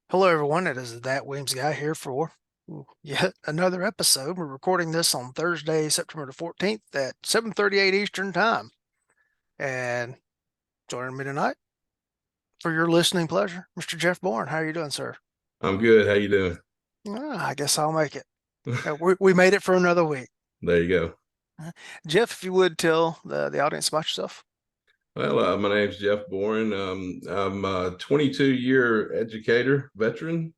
Hello, everyone. It is that Weems guy here for yet another episode. We're recording this on Thursday, September the 14th at 7:38 Eastern Time. And joining me tonight for your listening pleasure, Mr. Jeff Boren. How are you doing, sir? I'm good. How you doing? I guess I'll make it. We made it for another week. There you go. Jeff, if you would tell the audience about yourself. Well, my name's Jeff Boren. I'm a 22-year educator veteran.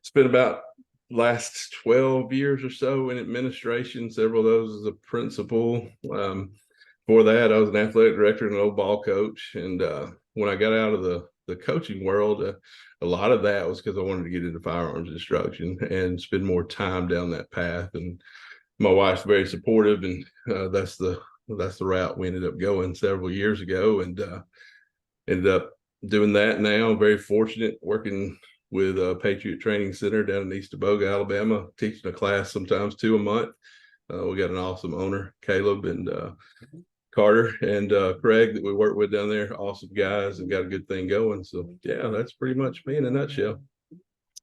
Spent about last 12 years or so in administration, several of those as a principal. Before that, I was an athletic director and an old ball coach. And when I got out of the coaching world, a lot of that was because I wanted to get into firearms instruction and spend more time down that path. And my wife's very supportive, and that's the route we ended up going several years ago, and ended up doing that now. Very fortunate working with Patriot Training Center down in East Aboga, Alabama, teaching a class sometimes two a month. We got an awesome owner, Caleb and Carter and Craig, that we work with down there. Awesome guys, and got a good thing going. So yeah, that's pretty much me in a nutshell.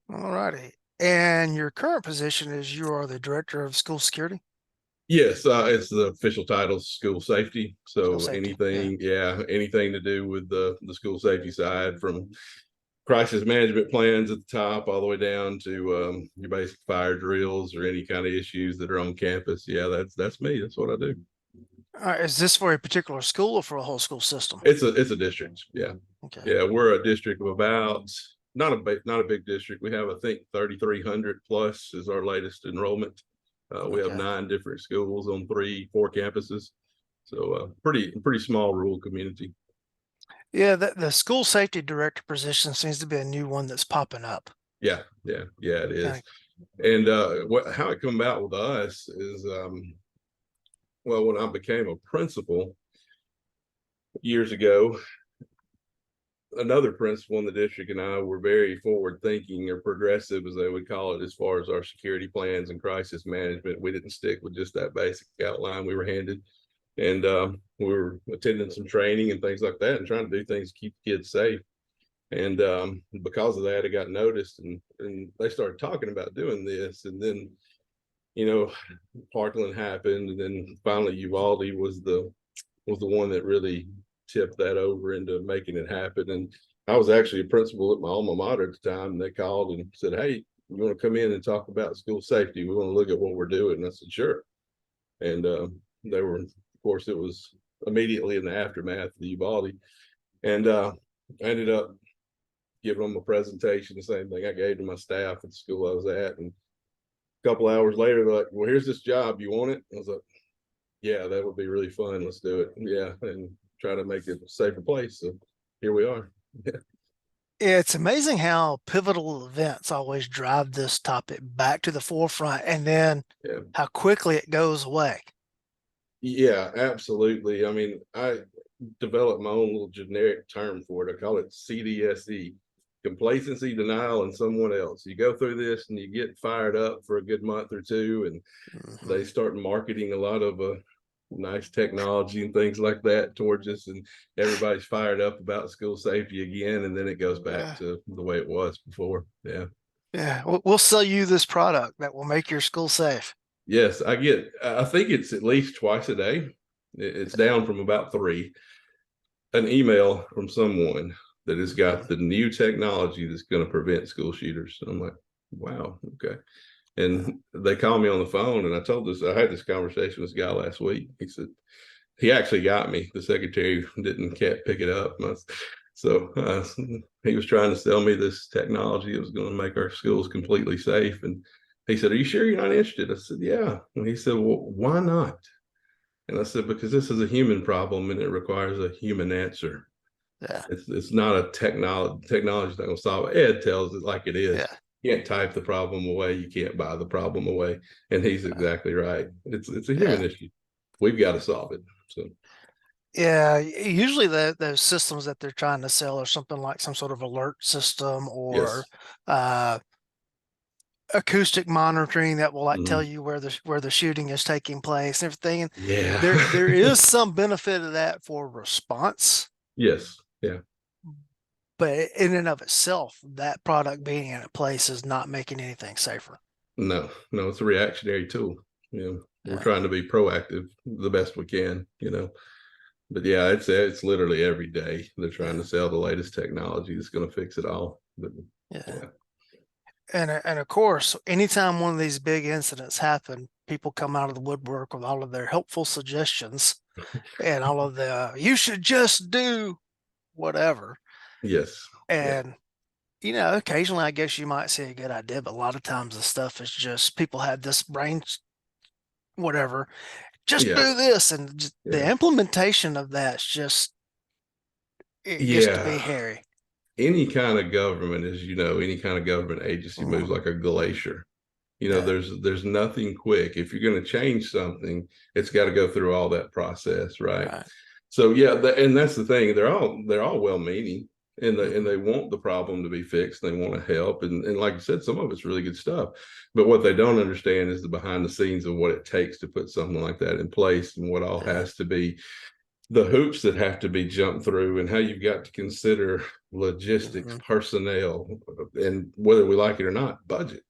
All righty. And your current position is you are the director of school security, Yes, it's the official title, school safety. school So safety. Yeah. anything to do with the school safety side, from crisis management plans at the top all the way down to your basic fire drills or any kind of issues that are on campus. Yeah, that's me. That's what I do. Is this for a particular school or for a whole school system? It's a district. Yeah, Okay. yeah. We're a district of about not a big district. We have, I think, 3,300 plus is our latest enrollment. We have Okay. 9 different schools on 4 campuses. So pretty small rural community. Yeah, the school safety director position seems to be a new one that's popping up. Yeah, it Kind is. of, And how it come about with us is, well, when I became a principal years ago, another principal in the district and I were very forward thinking, or progressive as they would call it, as far as our security plans and crisis management. We didn't stick with just that basic outline we were handed. And we were attending some training and things like that and trying to do things to keep the kids safe. And because of that, it got noticed, and they started talking about doing this. And then, Parkland happened, and then finally Uvalde was the one that really tipped that over into making it happen. And I was actually a principal at my alma mater at the time, and they called and said, "Hey, you want to come in and talk about school safety? We want to look at what we're doing." And I said, "Sure." And they were, of course, it was immediately in the aftermath of the Uvalde, and I ended up giving them a presentation, the same thing I gave to my staff at the school I was at. And a couple hours later, they're like, "Well, here's this job. You want it?" I was like, "Yeah, that would be really fun. Let's do it." Yeah, and try to make it a safer place. So here we are. Yeah. it's amazing how pivotal events always drive this topic back to the forefront and then Yeah. how quickly it goes away. Yeah, absolutely. I mean, I developed my own little generic term for it. I call it CDSE, complacency, denial, and someone else. You go through this and you get fired up for a good month or two, and Mhm. they start marketing a lot of nice technology and things like that towards us, and everybody's fired up about school safety again, and then it goes back Yeah. to the way it was before. Yeah. Yeah. We'll sell you this product that will make your school safe. Yes, I think it's at least twice a day. It's down from about 3. An email from someone that has got the new technology that's going to prevent school shooters. And I'm like, wow, okay. And they called me on the phone, and I had this conversation with this guy last week. He said, he actually got me. The secretary didn't pick it up. So he was trying to sell me this technology that was going to make our schools completely safe. And he said, "Are you sure you're not interested?" I said, "Yeah." And he said, "Well, why not?" And I said, "Because this is a human problem and it requires a human answer. Yeah. It's not a technology. Technology's not going to solve it. Ed tells it like it is. Yeah. You can't type the problem away. You can't buy the problem away." And he's Yeah. exactly right. It's a Yeah. human issue. We've got to solve it. So Yeah, usually those systems that they're trying to sell are something like some sort of alert system or yes. uh, acoustic monitoring that will like tell Mhm. you where the shooting is taking place and everything. And Yeah. there is some benefit of that for response, Yes. Yeah. But in and of itself, that product being in a place is not making anything safer. No, no, it's a reactionary tool. We're Yeah. trying to be proactive the best we can, But yeah, it's literally every day they're trying Yeah. to sell the latest technology that's going to fix it all. But Yeah. yeah, And of course, anytime one of these big incidents happen, people come out of the woodwork with all of their helpful suggestions and all of the you should just do whatever. yes, yeah, And occasionally I guess you might see a good idea, but a lot of times the stuff is just people have this brain whatever, just yeah, do this, and just the yeah, implementation of that's just it gets to be yeah. hairy. Any kind of government, as you know, any kind of government agency moves Mhm. like a glacier. Yeah, There's nothing quick. If you're going to change something, it's got to go through all that process, right? right. So yeah, and that's the thing. They're all well-meaning, and Mhm. they want the problem to be fixed. They want to help, and like I said, some of it's really good stuff. But what they don't understand is the behind the scenes of what it takes to put something like that in place, and what all Yeah. has to be the hoops that have to be jumped through, and how you've got to consider logistics, Mhm. personnel, and whether we like it or not, budget.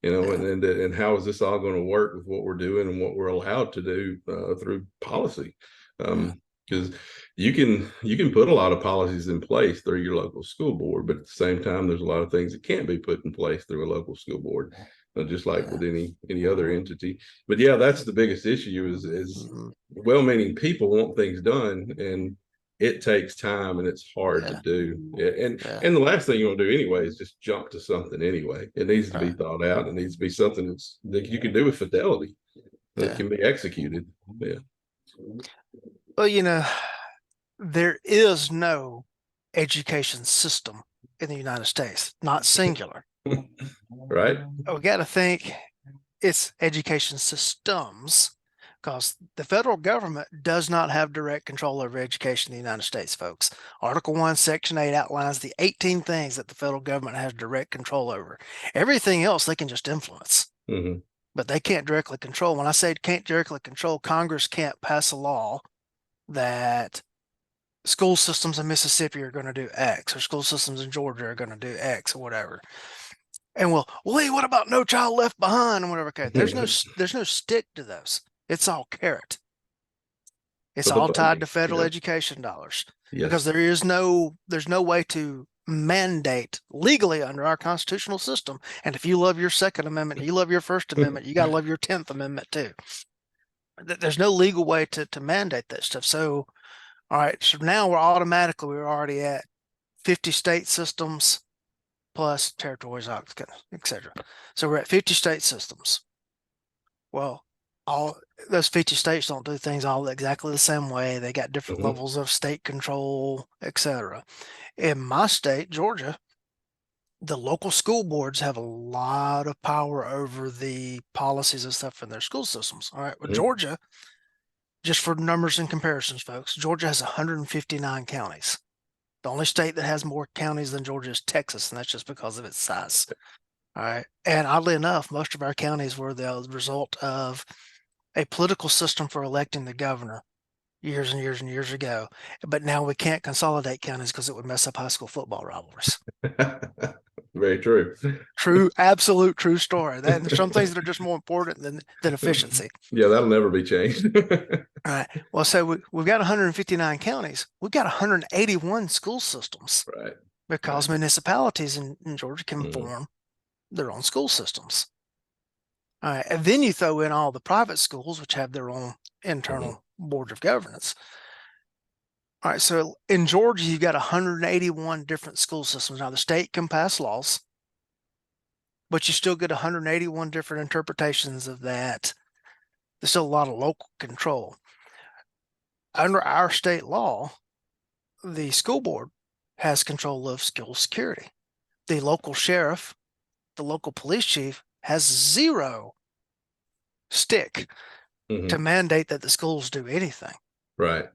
Yeah. And how is this all going to work with what we're doing and what we're allowed to do through policy? Yeah. Because you can put a lot of policies in place through your local school board, but at the same time, there's a lot of things that can't be put in place through a local school board, just like Yeah. with any other entity. But yeah, that's the biggest issue is Mhm. well-meaning people want things done, and it takes time and it's hard to Yeah. do. Yeah, and Yeah. and the last thing you want to do anyway is just jump to something anyway. It needs to be Right. thought out. It needs to be something that you can do with fidelity, that Yeah. can be executed. Yeah. Well, there is no education system in the United States, not singular. Right. We got to think it's education systems because the federal government does not have direct control over education in the United States, folks. Article 1, Section 8 outlines the 18 things that the federal government has direct control over. Everything else they can just influence, Mm-hmm. but they can't directly control. When I say can't directly control, Congress can't pass a law that school systems in Mississippi are going to do X or school systems in Georgia are going to do X or whatever. And Lee, what about No Child Left Behind and whatever? Okay, there's no stick to those. It's all carrot. It's For the all tied to funding. federal Yep. education dollars because Yes. there's no way to mandate legally under our constitutional system. And if you love your Second Amendment, you love your First Amendment, you got to love your 10th Amendment too. There's no legal way to mandate that stuff. So, all right, so now we're already at 50 state systems plus territories, etc. So we're at 50 state systems. Well, all those 50 states don't do things all exactly the same way. They got different Mm-hmm. levels of state control, etc. In my state, Georgia, the local school boards have a lot of power over the policies and stuff in their school systems. All right, well, Mm-hmm. Georgia, just for numbers and comparisons, folks, Georgia has 159 counties. The only state that has more counties than Georgia is Texas, and that's just because of its size. All right. And oddly enough, most of our counties were the result of a political system for electing the governor years and years and years ago. But now we can't consolidate counties because it would mess up high school football rivalries. Very true. True, absolute true story. There's some things that are just more important than efficiency. Yeah, that'll never be changed. All right. Well, so we've got 159 counties. We've got 181 school systems Right. because Right. municipalities in Georgia can Mm-hmm. form their own school systems. All right. And then you throw in all the private schools, which have their own Mm-hmm. internal board of governance. All right. So in Georgia, you've got 181 different school systems. Now, the state can pass laws, but you still get 181 different interpretations of that. There's still a lot of local control. Under our state law, the school board has control of school security. The local sheriff, the local police chief has zero stick to Mm-hmm. mandate that the schools do anything. Right.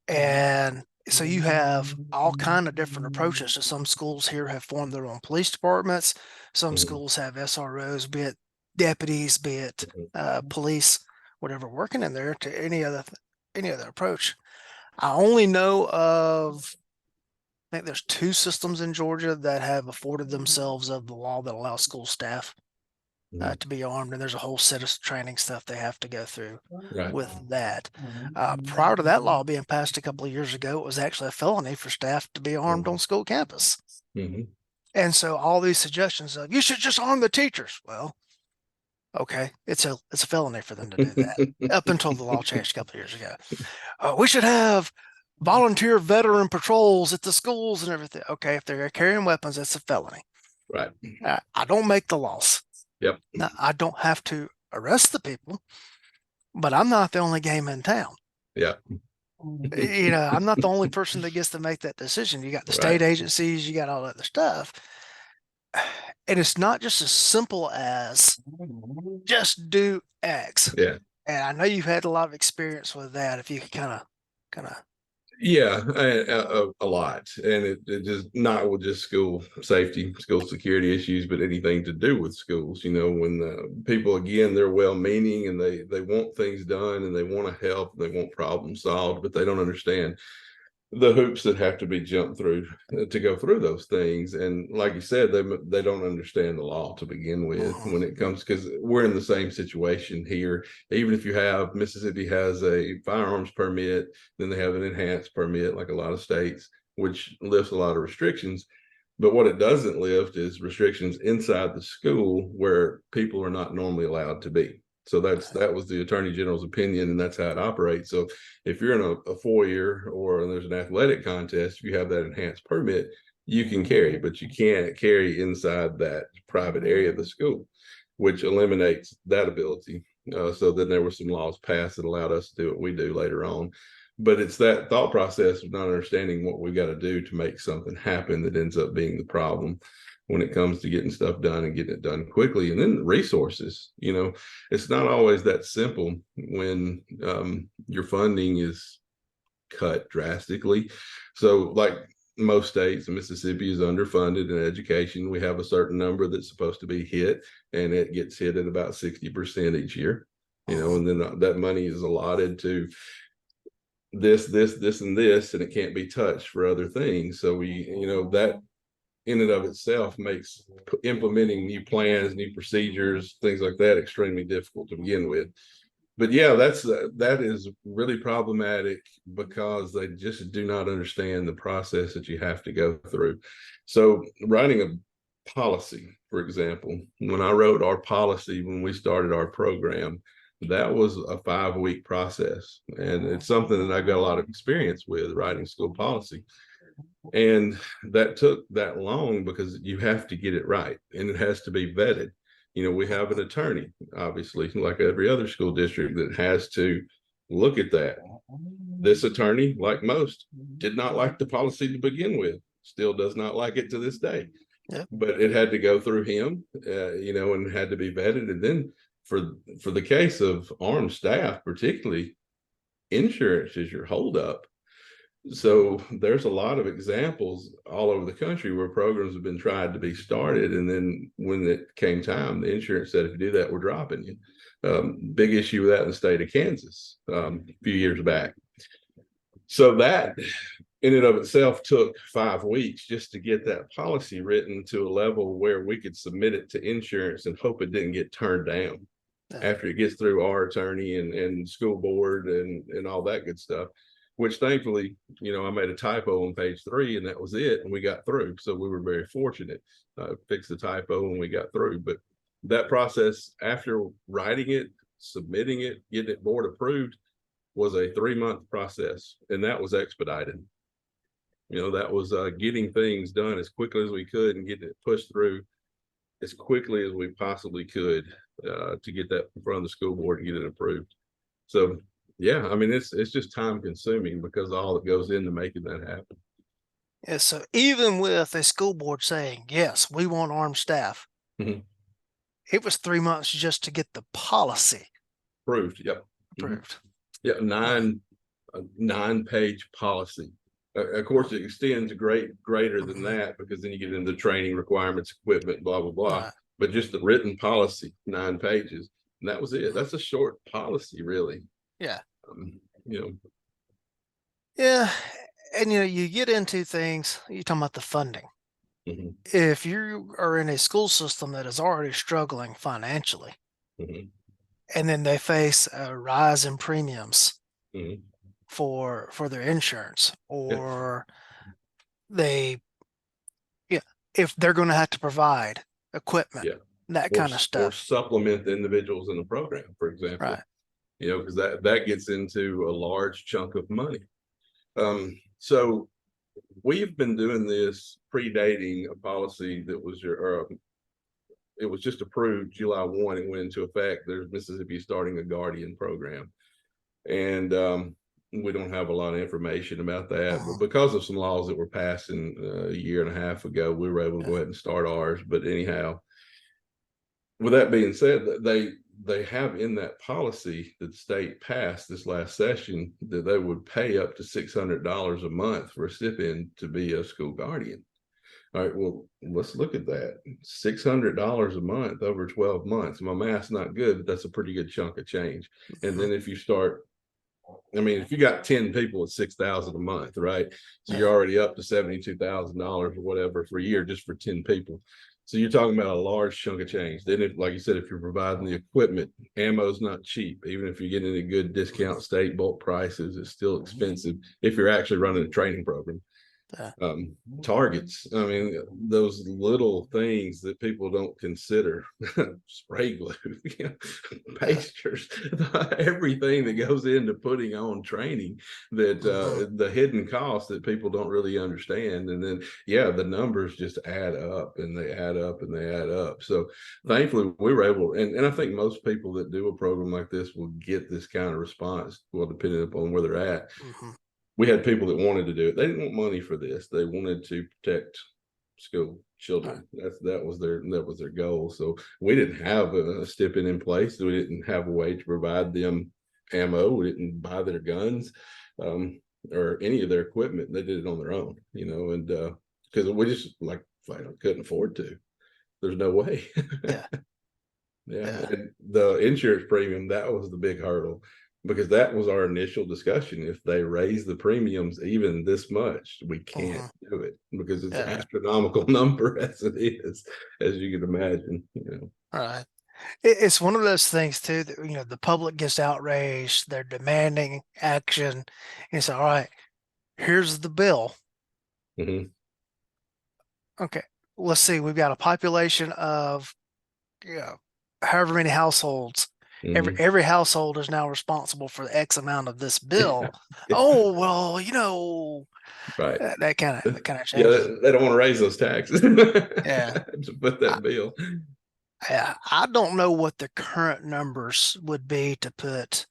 And so you have all kind of different approaches. So some schools here have formed their own police departments. Some Mm-hmm. schools have SROs, be it deputies, be it police, whatever, working in there to any other approach. I only know of think there's 2 systems in Georgia that have afforded themselves of the law that allows school staff to be armed, and there's a whole set of training stuff they have to go through Right. with that. Prior to that law being passed a couple of years ago, it was actually a felony for staff to be armed on school campus. And so all these suggestions of you should just arm the teachers. Well, okay, it's a felony for them to do that up until the law changed a couple of years ago. We should have volunteer veteran patrols at the schools and everything. Okay, if they're carrying weapons, that's a felony. Right. I don't make the laws. Yep. Now, I don't have to arrest the people, but I'm not the only game in town. Yeah. I'm not the only person that gets to make that decision. You got the state agencies, you got all that other stuff. And it's not just as simple as just do X. Yeah. And I know you've had a lot of experience with that. If you could kind of. Yeah, a lot. And it just not with just school safety, school security issues, but anything to do with schools. When people, again, they're well-meaning and they want things done and they want to help, they want problems solved, but they don't understand the hoops that have to be jumped through to go through those things. And like you said, they don't understand the law to begin with when it comes, because we're in the same situation here. Even if you have, Mississippi has a firearms permit, then they have an enhanced permit, like a lot of states, which lifts a lot of restrictions. But what it doesn't lift is restrictions inside the school where people are not normally allowed to be. So that was the Attorney General's opinion, and that's how it operates. So if you're in a foyer or there's an athletic contest, if you have that enhanced permit, you can carry, but you can't carry inside that private area of the school, which eliminates that ability. So then there were some laws passed that allowed us to do what we do later on. But it's that thought process of not understanding what we've got to do to make something happen that ends up being the problem when it comes to getting stuff done and getting it done quickly. And then the resources, it's not always that simple when your funding is cut drastically. So like most states, Mississippi is underfunded in education. We have a certain number that's supposed to be hit, and it gets hit at about 60% each year, and then that money is allotted to this, and this, and it can't be touched for other things. So that in and of itself makes implementing new plans, new procedures, things like that extremely difficult to begin with. But yeah, that is really problematic because they just do not understand the process that you have to go through. So writing a policy, for example, when I wrote our policy when we started our program, that was a 5-week process. And it's something that I've got a lot of experience with, writing school policy. And that took that long because you have to get it right and it has to be vetted. We have an attorney, obviously, like every other school district, that has to look at that. This attorney, like most, did not like the policy to begin with, still does not like it to this day. Yep. But it had to go through him, and had to be vetted. And then for the case of armed staff, particularly, insurance is your holdup. So there's a lot of examples all over the country where programs have been tried to be started, and then when it came time, the insurance said, if you do that, we're dropping you. Big issue with that in the state of Kansas a few years back. So that in and of itself took 5 weeks just to get that policy written to a level where we could submit it to insurance and hope it didn't get turned down after it gets through our attorney and school board and all that good stuff. Which thankfully, I made a typo on page 3 and that was it. And we got through. So we were very fortunate. Fixed the typo and we got through. But that process, after writing it, submitting it, getting it board approved, was a 3-month process. And that was expedited. That was getting things done as quickly as we could and getting it pushed through as quickly as we possibly could to get that in front of the school board and get it approved. So yeah, I mean, it's just time consuming because of all that goes into making that happen. Yeah, so even with a school board saying, yes, we want armed staff, it was 3 months just to get the policy approved. Yep. Approved. Yeah, 9-page policy. Of course, it extends greater than that because then you get into training requirements, equipment, blah, blah, blah. Right. But just the written policy, 9 pages. And that was it. That's a short policy, really. Yeah. Yeah. Yeah. And you get into things, you're talking about the funding. Mhm, If you are in a school system that is already struggling financially, mhm, and then they face a rise in premiums mhm. for their insurance, Yeah, or they, yeah, if they're going to have to provide equipment, yeah. that kind of Or stuff. supplement the individuals in the program, for example. Right. Because that gets into a large chunk of money. So we've been doing this predating a policy that was it was just approved July 1. It went into effect. There's Mississippi starting a Guardian program, and we don't have a lot of information about that. But Mhm. because of some laws that were passed in a year and a half ago, we were able to go Yeah. ahead and start ours. But anyhow, with that being said, they have in that policy that the state passed this last session that they would pay up to $600 a month for a stipend to be a school guardian. All right, well, let's look at that. $600 a month over 12 months. My math's not good, but that's a pretty good chunk of change. And Mhm. then if you start, I mean, if you got 10 people at 6,000 a month, right? So you're Yeah. already up to $72,000 or whatever for a year just for 10 people. So you're talking about a large chunk of change. Then, if, like you said, if you're providing the equipment, ammo's not cheap. Even if you're getting a good Mhm. discount state bulk prices, it's still expensive if you're actually running a training program. Yeah. Targets. I mean, those little things that people don't consider, spray glue, Yeah. pastures, everything that goes into putting on training, that Mhm. the hidden costs that people don't really understand. And then, yeah, the numbers just add up and they add up and they add up. So thankfully we were able, and I think most people that do a program like this will get this kind of response, well, depending upon where they're at. Mhm. We had people that wanted to do it. They didn't want money for this. They wanted to protect school Right. children. That was their goal. So we didn't have a stipend in place. We didn't have a way to provide them ammo. We didn't buy their guns, or any of their equipment. They did it on their own, and because we just like couldn't afford to. There's no way. Yeah. Yeah, Yeah. and the insurance premium, that was the big hurdle, because that was our initial discussion. If they raise the premiums even this much, we can't Mhm. do it because it's an Yeah. astronomical number as it is, as you can imagine. Right. It's one of those things too that the public gets outraged. They're demanding action. And it's all right. Here's the bill. Hmm. Okay. Let's see. We've got a population of however many households. Every Hmm. every household is now responsible for X amount of this bill. Oh well, Right. that kind of Yeah, changes it. they don't want to raise those taxes Yeah. to put I, that bill. I don't know what the current numbers would be to put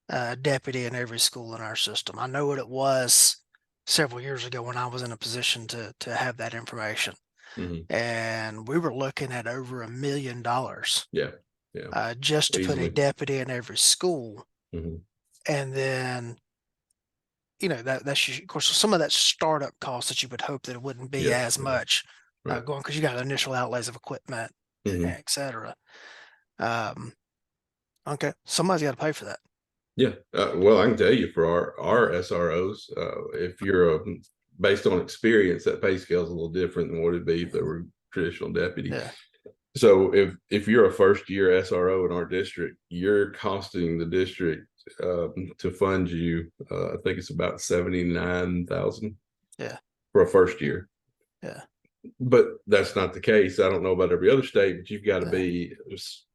a deputy in every school in our system. I know what it was several years ago when I was in a position to have that information, Hmm. and we were looking at over $1 million Yeah, yeah, just to put a easily. deputy in every school. Hmm. And then that's of course some of that startup cost that you would hope that it wouldn't be Yeah, as yeah, much right. going, because you got initial outlays of equipment, Hmm. etc. Um, okay, somebody's got to pay for that. Yeah. Well, I can tell you for our SROs, if you're based on experience, that pay scale is a little different than what it'd be if they Mhm. were traditional deputy. Yeah. So if you're a first year SRO in our district, you're costing the district to fund you. I think it's about 79,000 Yeah. for a first year. Yeah. But that's not the case. I don't know about every other state, but you've got to Yeah. be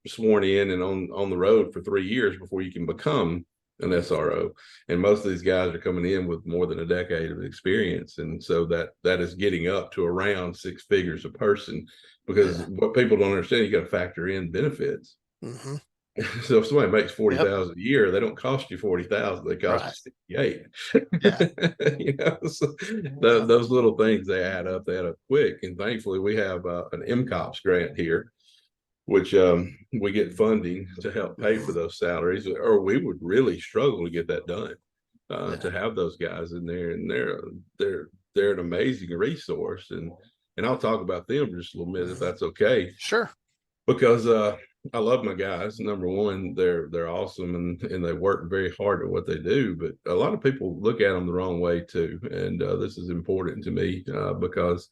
sworn in and on the road for 3 years before you can become an Mhm. SRO. And most of these guys are coming in with more than a decade of experience, and so that is getting up to around six figures a person. Because Yeah. what people don't understand, you got to factor in benefits. Hmm. So if somebody makes forty Yep. thousand a year, they don't cost you 40,000; they cost Right. you 68. Yeah. So Yeah. those little things, they add up. They add up quick. And thankfully, we have an MCOPS grant here, which we get funding to help pay for Hmm. those salaries, or we would really struggle to get that done. Yeah. To have those guys in there, and they're an amazing resource. And I'll talk about them just a little bit if Hmm. that's okay, Sure. because I love my guys. Number one, they're awesome and they work very hard at what they do. But a lot of people look at them the wrong way too, and this is important to me because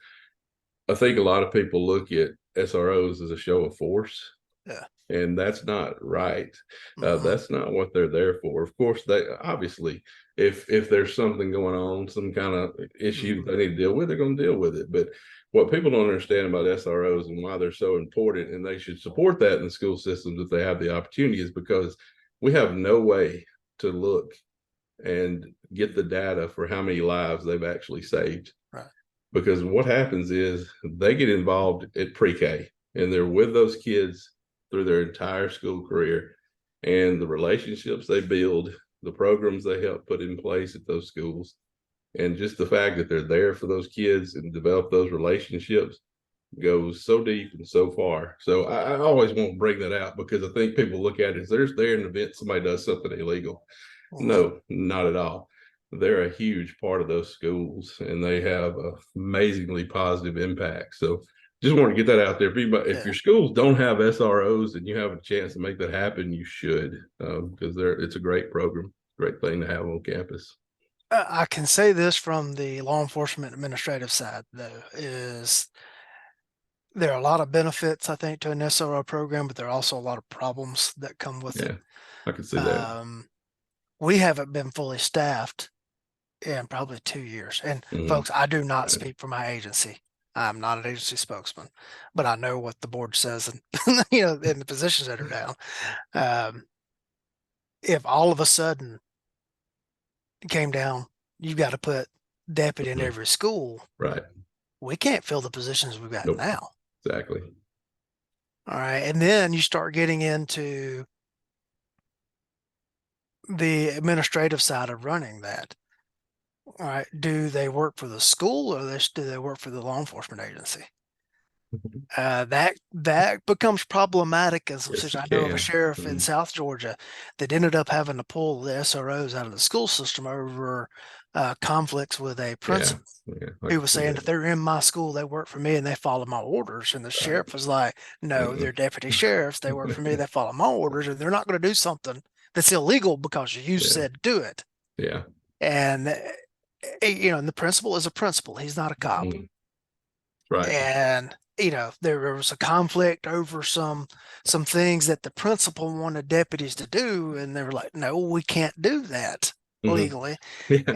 I think a lot of people look at SROs as a show of force, Yeah. and that's not right. Mm-hmm. That's not what they're there for. Of course, they obviously, if there's something going on, some kind of issue Mm-hmm. they need to deal with, they're going to deal with it. But what people don't understand about SROs and why they're so important, and they should support that in the school systems if they have the opportunity, is because we have no way to look and get the data for how many lives they've actually saved. Right. Because what happens is they get involved at pre-K and they're with those kids through their entire school career, and the relationships they build, the programs they help put in place at those schools, and just the fact that they're there for those kids and develop those relationships goes so deep and so far. So I always want to bring that out because I think people look at it as there's there an event somebody does something illegal. Mm-hmm. No, not at all. They're a huge part of those schools and they have a amazingly positive impact. So just want to get that out there. If Yeah. your schools don't have SROs and you have a chance to make that happen, you should, because it's a great program, great thing to have on campus. I can say this from the law enforcement administrative side, though, is there are a lot of benefits, I think, to an SRO program, but there are also a lot of problems that come with it. Yeah, I can see that. We haven't been fully staffed in probably 2 years. And Mhm. folks, I do not Right. speak for my agency. I'm not an agency spokesman, but I know what the board says and in the positions that are down. Um, if all of a sudden it came down, you've got to put deputy in Mhm. every school. Right. We can't fill the positions we've got Nope. now. Exactly. All right. And then you start getting into the administrative side of running that. All right. Do they work for the school or do they work for the law enforcement agency? That becomes problematic as Yes, I it know of a can. sheriff in Mhm. South Georgia that ended up having to pull the SROs out of the school system over conflicts with a Yeah. principal Yeah. I who can was see saying if that. they're in my school, they work for me and they follow my orders. And the Right. sheriff was like, no, they're Mm-mm. deputy sheriffs. They work for me. They follow my orders and they're not going to do something that's illegal because you Yeah. said do it. Yeah. And, and the principal is a principal. He's not a cop. Mhm. Right. And there was a conflict over some things that the principal wanted deputies to do, and they were like, no, we can't do that Mhm. legally. Yeah.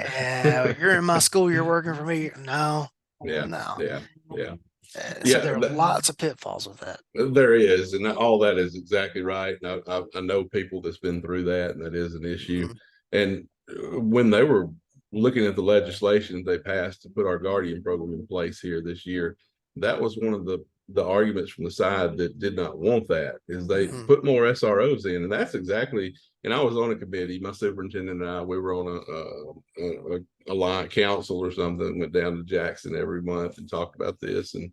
And you're in my school, you're working for me. No, Yeah. no. Yeah. Yeah. So Yeah. there are lots of pitfalls with that. There is, and all that is exactly right. And I know people that's been through that, and that is an issue. Mhm. And when they were looking at the legislation they passed to put our guardian program in place here this year, that was one of the arguments from the side that did not want that is they Mhm. put more SROs in, and that's exactly. And I was on a committee. My superintendent and I, we were on a line council or something. Went down to Jackson every month and talked about this, and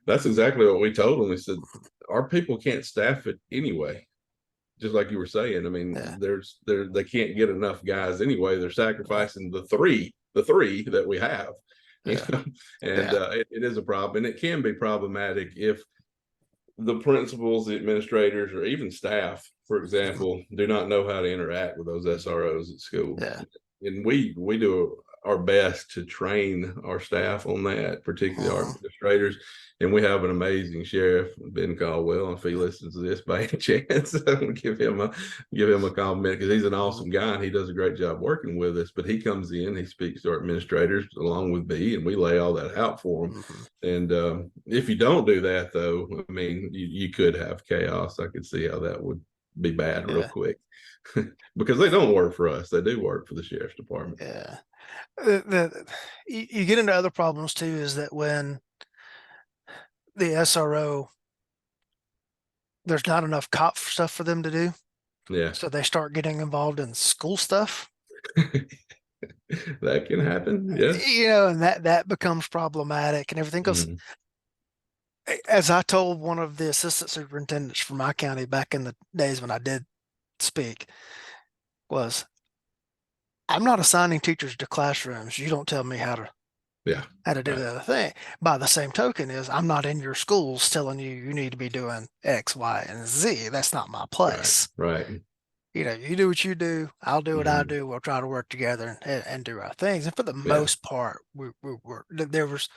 that's exactly what we told them. We said, our people can't staff it anyway. Just like you were saying, I mean, Yeah, they can't get enough guys anyway. They're sacrificing the three that we have, you yeah, know, and yeah. it is a problem, and it can be problematic if the principals, the administrators, or even staff, for Mhm. example, do not know how to interact with those SROs at school. Yeah. And we do our best to train our staff on that, particularly our Mhm. administrators. And we have an amazing sheriff, Ben Caldwell. If he listens to this by any chance, I'm gonna give him a compliment because he's an Mhm. awesome guy and he does a great job working with us. But he comes in, he speaks to our administrators along with me, and we lay all that out for him. Mhm. And if you don't do that, though, I mean, you could have chaos. I could see how that would be bad real Yeah, quick because they don't work for us. They do work for the sheriff's department. yeah. You get into other problems too, is that when the SRO, there's not enough cop stuff for them to do. Yeah, So they start getting involved in school stuff, that can happen. Yes. and that becomes problematic and everything. Because Mhm. as I told one of the assistant superintendents from my county back in the days when I did speak, was I'm not assigning teachers to classrooms. You don't tell me how to Yeah. how to do Right. the other thing. By the same token, is I'm not in your schools telling you you need to be doing X, Y, and Z. That's not my Right. place. Right. You do what you do, I'll do what I Hmm. do. We'll try to work together and do our things. And for the Yeah. most part, we were there was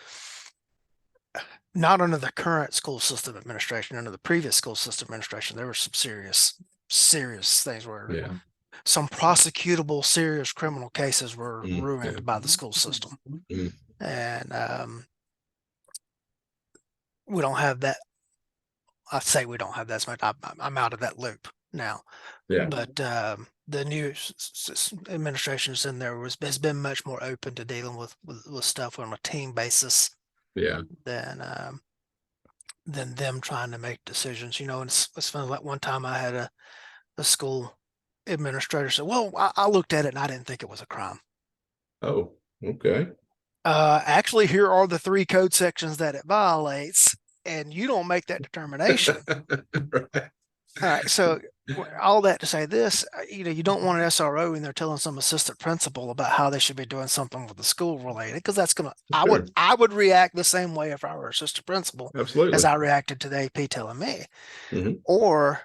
not under the current school system administration, under the previous school system administration, there were some serious things where Yeah. some prosecutable serious criminal cases were Yeah. ruined by the school system. Mhm. And we don't have that. I say we don't have that much. I'm out of that loop now. Yeah. But the new administrations in there has been much more open to dealing with stuff on a team basis Yeah. than them trying to make decisions. And it's funny. Like one time I had a school administrator say, "Well, I looked at it and I didn't think it was a crime." Oh, okay. Actually, here are the 3 code sections that it violates, and you don't make that determination. Right. All right, so all that to say this, you don't want an SRO in there telling some assistant principal about how they should be doing something with the school related, because that's gonna. Sure. I would react the same way if I were assistant principal as Absolutely. I reacted to the AP telling me. Hmm. Or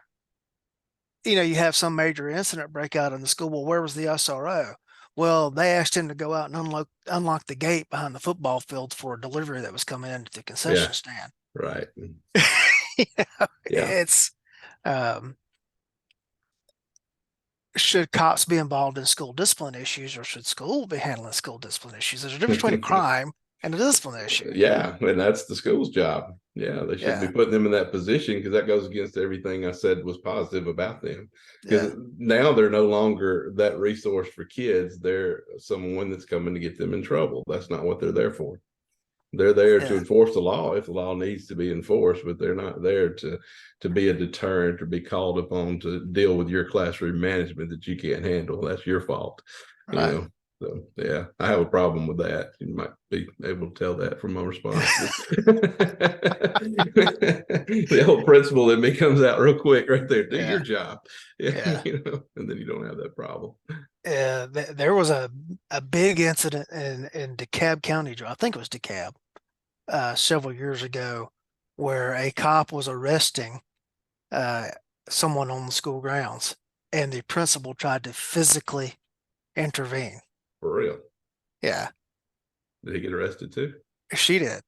you have some major incident break out in the school. Well, where was the SRO? Well, they asked him to go out and unlock the gate behind the football field for a delivery that was coming into the Yeah. concession stand. Right. Yeah. It's um, should cops be involved in school discipline issues, or should school be handling school discipline issues? There's a difference between a crime and a discipline issue. Yeah, and that's the school's job. Yeah, they shouldn't be Yeah, putting them in that position because that goes against everything I said was positive about them. yeah, Because now they're no longer that resource for kids. They're someone that's coming to get them in trouble. That's not what they're there for. They're there to yeah. enforce the law if the law needs to be enforced, but they're not there to be a deterrent or be called upon to deal with your classroom management that you can't handle. That's your fault, you Right. know. So yeah, I have a problem with that. You might be able to tell that from my response. The old principle in me comes out real quick right there. Do your Yeah, job. Yeah, yeah. and then you don't have that problem. There was a big incident in DeKalb County, I think it was DeKalb, several years ago, where a cop was arresting uh, someone on the school grounds, and the principal tried to physically intervene. For real. Yeah, Did he get arrested too? she did.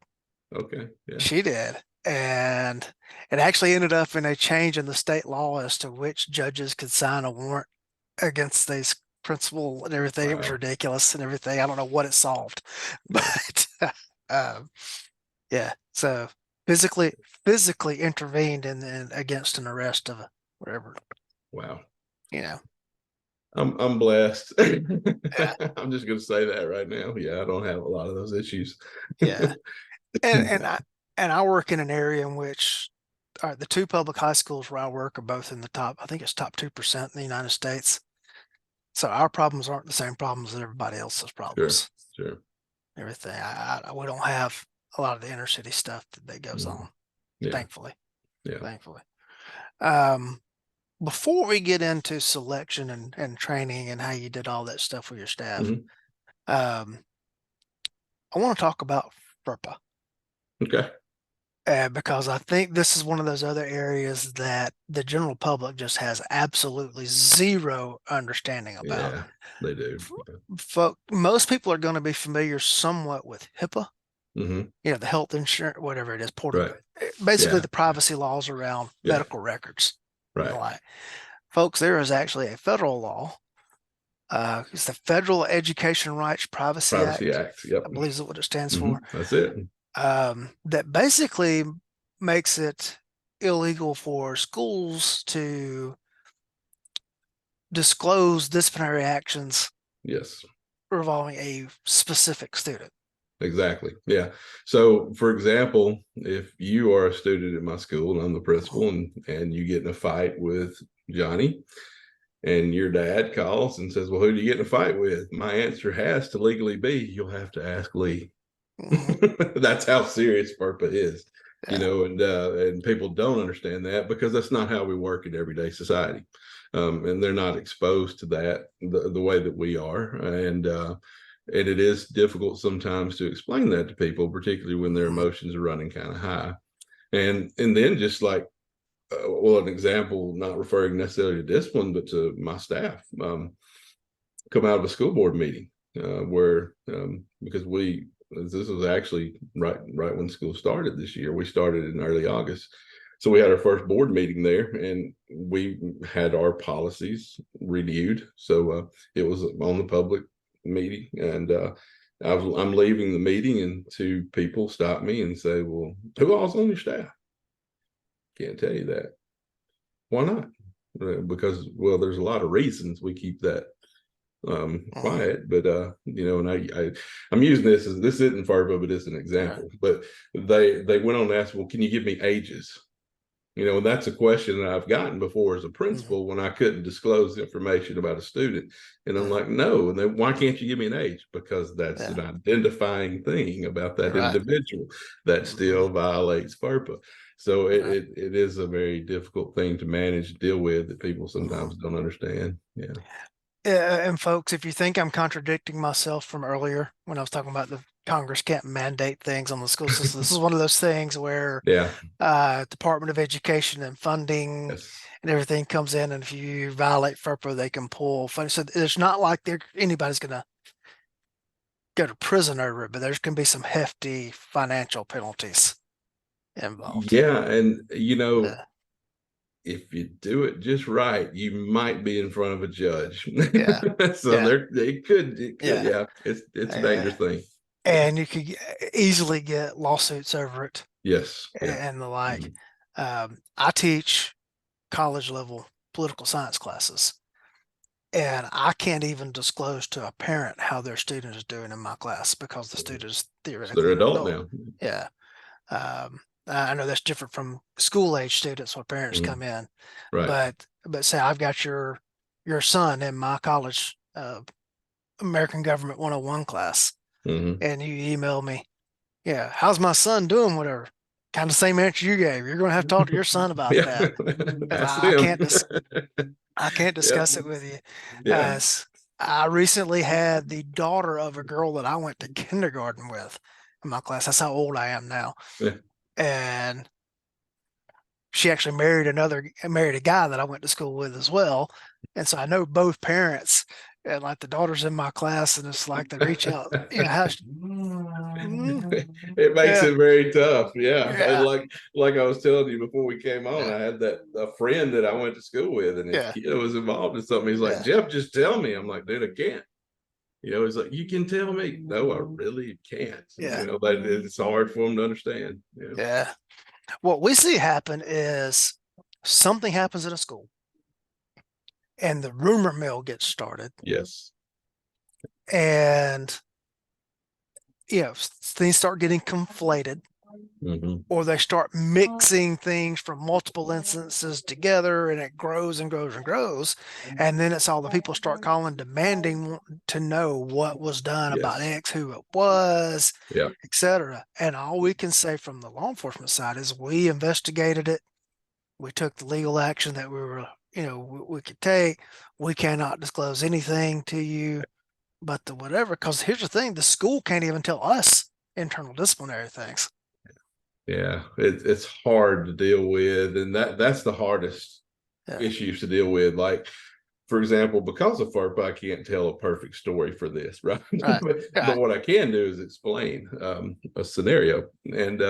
Okay. Yeah. She did. And it actually ended up in a change in the state law as to which judges could sign a warrant against these principal and everything. It was Wow. ridiculous and everything. I don't know what it solved, Yeah. but um, yeah. So physically, physically intervened in against an arrest of whatever, Wow. you know. I'm blessed. Yeah, I'm just gonna say that right now. Yeah, I don't have a lot of those issues. yeah. And I work in an area in which the 2 public high schools where I work are both in the top. I think it's top 2% in the United States. So our problems aren't the same problems as everybody else's Sure, problems. sure. Everything. We don't have a lot of the inner city stuff that goes Mhm. on. Yeah, Thankfully, yeah. thankfully. Um, Before we get into selection and training and how you did all that stuff with your staff, Mhm. um, I want to talk about FERPA. Okay. Because I think this is one of those other areas that the general public just has absolutely zero understanding about. Yeah, they do. Most people are going to be familiar somewhat with HIPAA, Hmm. the health insurance, whatever it is, Right. basically Yeah. the privacy laws around Yeah. medical records and the Right. like. Folks, there is actually a federal law. It's the Federal Education Rights Privacy Privacy Act, Act. Yep. I believe is what it stands Hmm. for. That's it. That basically makes it illegal for schools to disclose disciplinary actions Yes. revolving a specific student. Exactly. Yeah. So, for example, if you are a student at my school and I'm the principal, and you get in a fight with Johnny, and your dad calls and says, "Well, who do you get in a fight with?" My answer has to legally be, "You'll have to ask Lee." Mhm. That's how serious FERPA is, Yeah, and people don't understand that because that's not how we work in everyday society, and they're not exposed to that the way that we are, and And it is difficult sometimes to explain that to people, particularly when their Mhm. emotions are running kind of high. And then just like, well, an example, not referring necessarily to discipline, but to my staff, come out of a school board meeting where because this was actually right when school started this year. We started in early August, so we had our first board meeting there, and we had our policies renewed. So it was on the public meeting, and I'm leaving the meeting, and two people stop me and say, "Well, who all's on your staff?" Can't tell you that. Why not? Because, well, there's a lot of reasons we keep that Mhm. quiet, but and I'm using this as, this isn't FERPA, but it's an Right. example. But they went on to ask, well, can you give me ages? And that's a question that I've gotten before as a Mhm. principal when I couldn't disclose information about a student. And I'm Mhm. like, no. And then, why can't you give me an age? Because that's Yeah. an identifying thing about that Right. individual that Mhm. still violates FERPA. So it, Right. it, it is a very difficult thing to manage, deal with, that people Mhm. sometimes don't understand. Yeah. Yeah, and folks, if you think I'm contradicting myself from earlier when I was talking about the Congress can't mandate things on the school system, this is one of those things where Yeah. Department of Education and funding Yes. and everything comes in, and if you violate FERPA, they can pull funding. So it's not like anybody's going to go to prison over it, but there's going to be some hefty financial penalties involved. Yeah. And, Yeah, if you do it just right, you might be in front of a judge. yeah, So yeah, it could, yeah. yeah, it's a Uh, dangerous thing. Yeah. and you could easily get lawsuits over it Yes. Yeah. and the like. Mhm. I teach college level political science classes, and I can't even disclose to a parent how their student is doing in my class because the student is So they're theoretically an adult adult. now. Yeah. I know that's different from school age students when parents Mhm. come in, Right. but say I've got your son in my college American Government 101 class, Hmm. and you email me, yeah, how's my son doing? Whatever. Kind of same answer you gave. You're going to have to talk to your son about Yeah. that because Ask I them. can't I can't Yeah. discuss it with you. Yeah. As I recently had the daughter of a girl that I went to kindergarten with in my class. That's how old I am now. Yeah. And she actually married a guy that I went to school with as well. And so I know both parents, and like the daughter's in my class, and it's like they reach out, mm, It makes yeah, it very tough. Yeah. And yeah, like I was telling you before we came on, yeah, I had a friend that I went to school with, and his yeah, kid was involved in something. He's like, yeah, Jeff, just tell me. I'm like, dude, I can't. He's like, you can tell me. No, I really can't. yeah, But it's hard for him to understand. Yeah. yeah. What we see happen is something happens at a school and the rumor mill gets started, Yes. and things start getting conflated, Hmm. or they start mixing things from multiple instances together, and it grows and grows and grows, and then it's all the people start calling, demanding to know what was done about Yes. X, who it was, Yeah. etc. And all we can say from the law enforcement side is we investigated it, we took the legal action that we could take. We cannot disclose anything to you but the whatever, because here's the thing, the school can't even tell us internal disciplinary things. Yeah. It's hard to deal with. And that's the hardest Yeah. issues to deal with. Like, for example, because of FERPA, I can't tell a perfect story for this, right? Right. But Right. what I can do is explain a scenario. And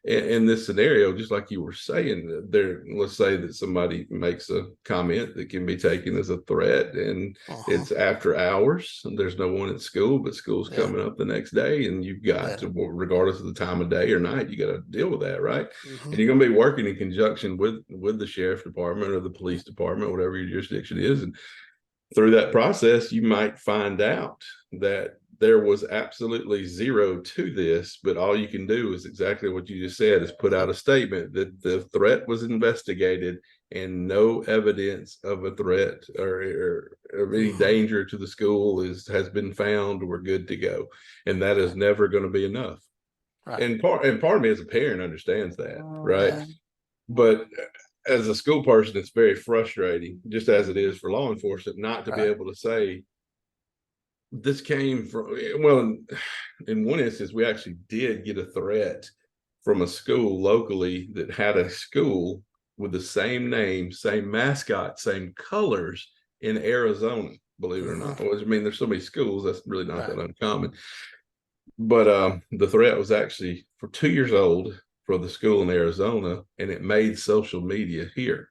in this scenario, just like you were saying, let's say that somebody makes a comment that can be taken as a threat, and Uh-huh. it's after hours, and there's no one at school, but school's Yeah. coming up the next day, and you've got Yeah. to, regardless of the time of day or night, you got to deal with that, right? Hmm. And you're going to be working in conjunction with the sheriff department or the police department, whatever your jurisdiction is. And through that process, you might find out that there was absolutely zero to this, but all you can do is exactly what you just said, is put out a statement that the threat was investigated and no evidence of a threat or any Hmm. danger to the school has been found. We're good to go. And that is never going to be enough. Right. And part of me as a parent understands that, right? Yeah. But as a school person, it's very frustrating, just as it is for law enforcement, not to be Right. able to say, this came from, well, in one instance, we actually did get a threat from a school locally that had a school with the same name, same mascot, same colors in Arizona, believe it or Hmm. not. Well, I mean, there's so many schools, that's really not Right. that uncommon. But the threat was actually for 2 years old for the school in Arizona, and it made social media here.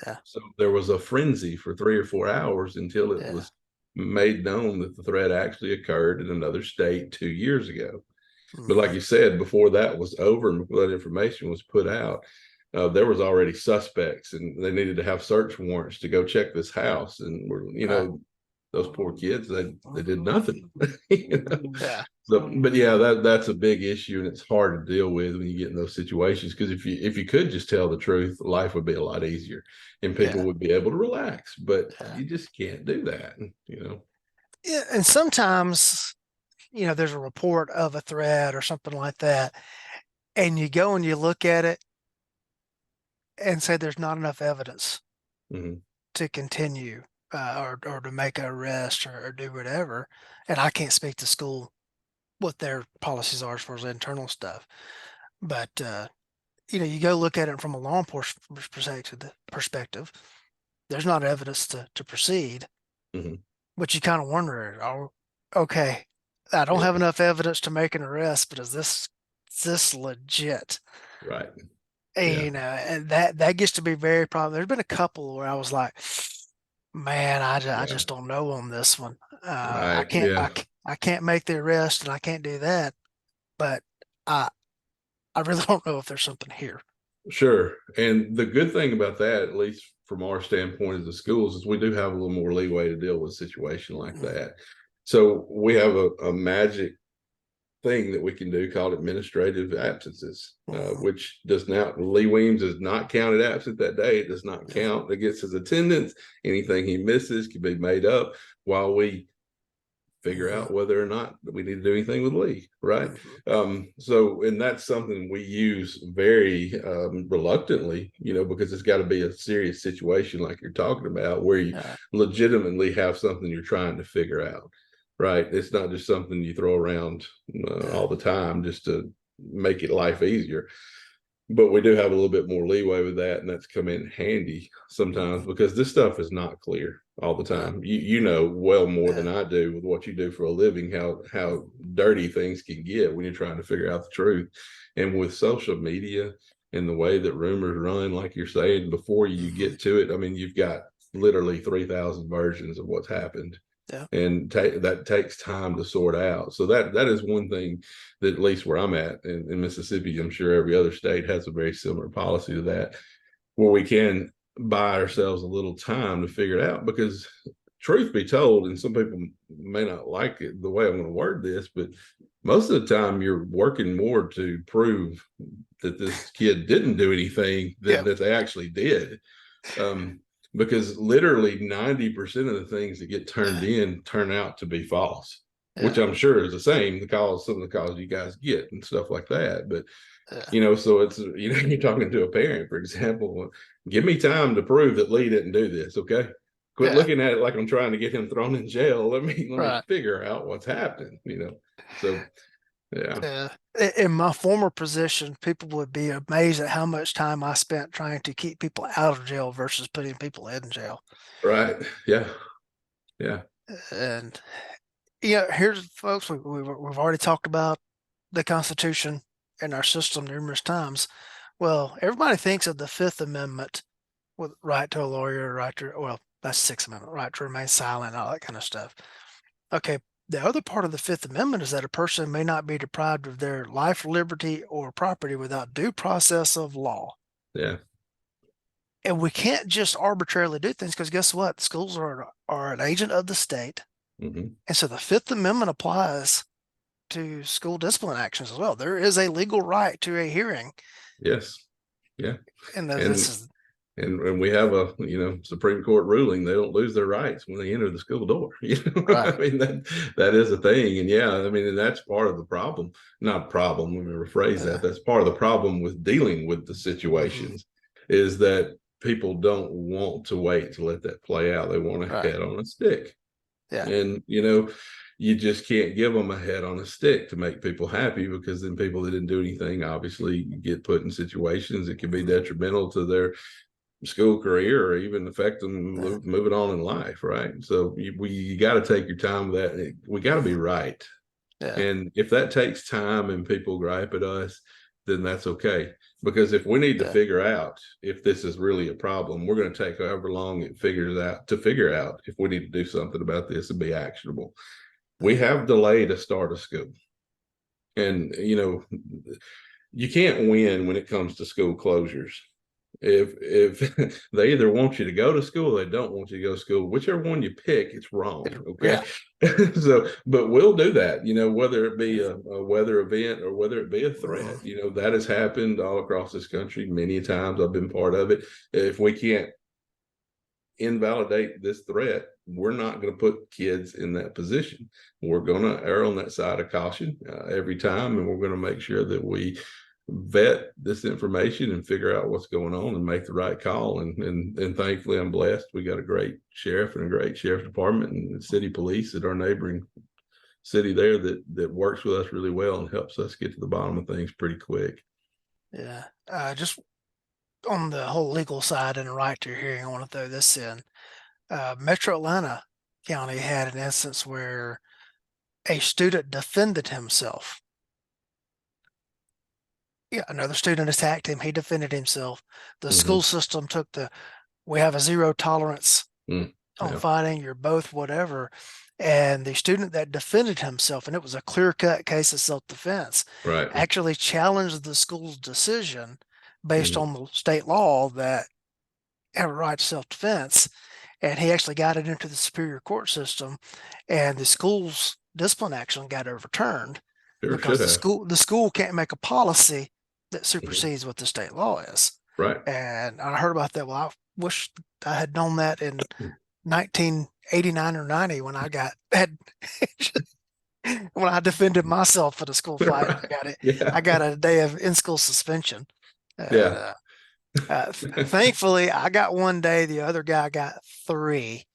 Yeah. So there was a frenzy for 3 or 4 hours until it Yeah. was made known that the threat actually occurred in another state 2 years ago. But like Hmm. you said, before that was over and before that information was put out, there was already suspects, and they needed to have search warrants to go check this house. And we're, Right. those poor kids, they did nothing. you know? Yeah. So, but yeah, that's a big issue, and it's hard to deal with when you get in those situations. Because if you could just tell the truth, life would be a lot easier, and people Yeah. would be able to relax. But Yeah. you just can't do that, Yeah. And sometimes, there's a report of a threat or something like that, and you go and you look at it and say there's not enough evidence Mhm. to continue, or to make an arrest, or do whatever. And I can't speak to school what their policies are as far as internal stuff. But you go look at it from a law enforcement perspective. There's not evidence to proceed, Mhm. but you kind of wonder, oh, okay, I don't Yeah, have enough evidence to make an arrest, but is this legit? right. And, Yeah, and that gets to be very problem. There's been a couple where I was like, man, I yeah, just don't know on this one. I right. can't Yeah. I can't make the arrest and I can't do that, but I I really don't know if there's something here. Sure. And the good thing about that, at least from our standpoint as the schools, is we do have a little more leeway to deal with a situation like Mhm. that. So we have a magic thing that we can do called administrative absences, Mhm. which does not, Lee Weems is not counted absent that day. It does not Yeah. count against his attendance. Anything he misses can be made up while we figure Mhm. out whether or not we need to do anything with Lee, right? Mhm. So, and that's something we use very reluctantly, because it's got to be a serious situation like you're talking about, where you Yeah. legitimately have something you're trying to figure out, right? It's not just something you throw around Yeah. all the time just to make it life easier. But we do have a little bit more leeway with that, and that's come in handy sometimes Mhm. because this stuff is not clear all the Yeah. time. You know well more Yeah. than I do with what you do for a living, how dirty things can get when you're trying to figure out the truth. And with social media and the way that rumors run, like you're saying, before you Mhm. get to it, I mean, you've got literally 3,000 versions of what's happened, Yeah. and that takes time to sort out. So that is one thing that, at least where I'm at in Mississippi, I'm sure every other state has a very similar policy to that, where we can buy ourselves a little time to figure it out. Because truth be told, and some people may not like it the way I'm going to word this, but most of the time you're working more to prove that this kid didn't do anything than Yeah. that they actually did. um, because literally 90% of the things that get turned Yeah. in turn out to be false, which Yeah. I'm sure is the same, some of the calls you guys get and stuff like that. But, Yeah. so it's, you're talking to a parent, for example, give me time to prove that Lee didn't do this. Okay. Quit Yeah. looking at it like I'm trying to get him thrown in jail. Let me Right. figure out what's happening. So, yeah. Yeah. In my former position, people would be amazed at how much time I spent trying to keep people out of jail versus putting people in jail. Right. Yeah. Yeah. And here's folks, we've already talked about the Constitution and our system numerous times. Well, everybody thinks of the Fifth Amendment with right to a lawyer, well, that's Sixth Amendment, right to remain silent, all that kind of stuff. Okay, the other part of the Fifth Amendment is that a person may not be deprived of their life, liberty, or property without due process of law. Yeah. And we can't just arbitrarily do things because guess what? Schools are an agent of the state. Hmm. And so the Fifth Amendment applies to school discipline actions as well. There is a legal right to a hearing. Yes. Yeah. And this And is and we have a Supreme Court ruling, they don't lose their rights when they enter the school door. I right. mean, that is a thing. And yeah, I mean, and that's part of the problem. Not problem, let me rephrase that. Uh, That's part of the problem with dealing with the mhm, situations, is that people don't want to wait to let that play out. They want to right. head on a stick. Yeah. And you just can't give them a head on a stick to make people happy, because then people that didn't do anything obviously get put in situations that can be detrimental to their school career or even affect them moving on in life, right? So you got to take your time with that. We got to be right. Yeah. And if that takes time and people gripe at us, then that's okay. Because if we need to Yeah. figure out if this is really a problem, we're going to take however long it figures out to figure out if we need to do something about this and be actionable. We have delayed a start of school. And, you can't win when it comes to school closures. If they either want you to go to school, or they don't want you to go to school, whichever one you pick, it's wrong. Okay. Yeah. So, but we'll do that, whether it be a weather event or whether it be a threat, that has happened all across this country many times. I've been part of it. If we can't invalidate this threat, we're not going to put kids in that position. We're going to err on that side of caution every time, and we're going to make sure that we vet this information and figure out what's going on and make the right call. And thankfully, I'm blessed. We got a great sheriff and a great sheriff's department and city police at our neighboring city there that works with us really well and helps us get to the bottom of things pretty quick. Yeah. Just on the whole legal side and the right to your hearing, I want to throw this in. Metro Atlanta County had an instance where a student defended himself. Yeah, another student attacked him. He defended himself. The school system took we have a zero tolerance on fighting. You're both whatever. And the student that defended himself, and it was a clear-cut case of self-defense, Right. actually challenged the school's decision based on the state law that have a right to self-defense. And he actually got it into the superior court system, and the school's discipline action got overturned because the school can't make a policy that supersedes what the state law is. Right. And I heard about that. Well, I wish I had known that in 1989 or 90 when I when I defended myself at a school fight. I got it. Yeah. I got a day of in-school suspension. Yeah. Thankfully, I got 1 day. The other guy got 3.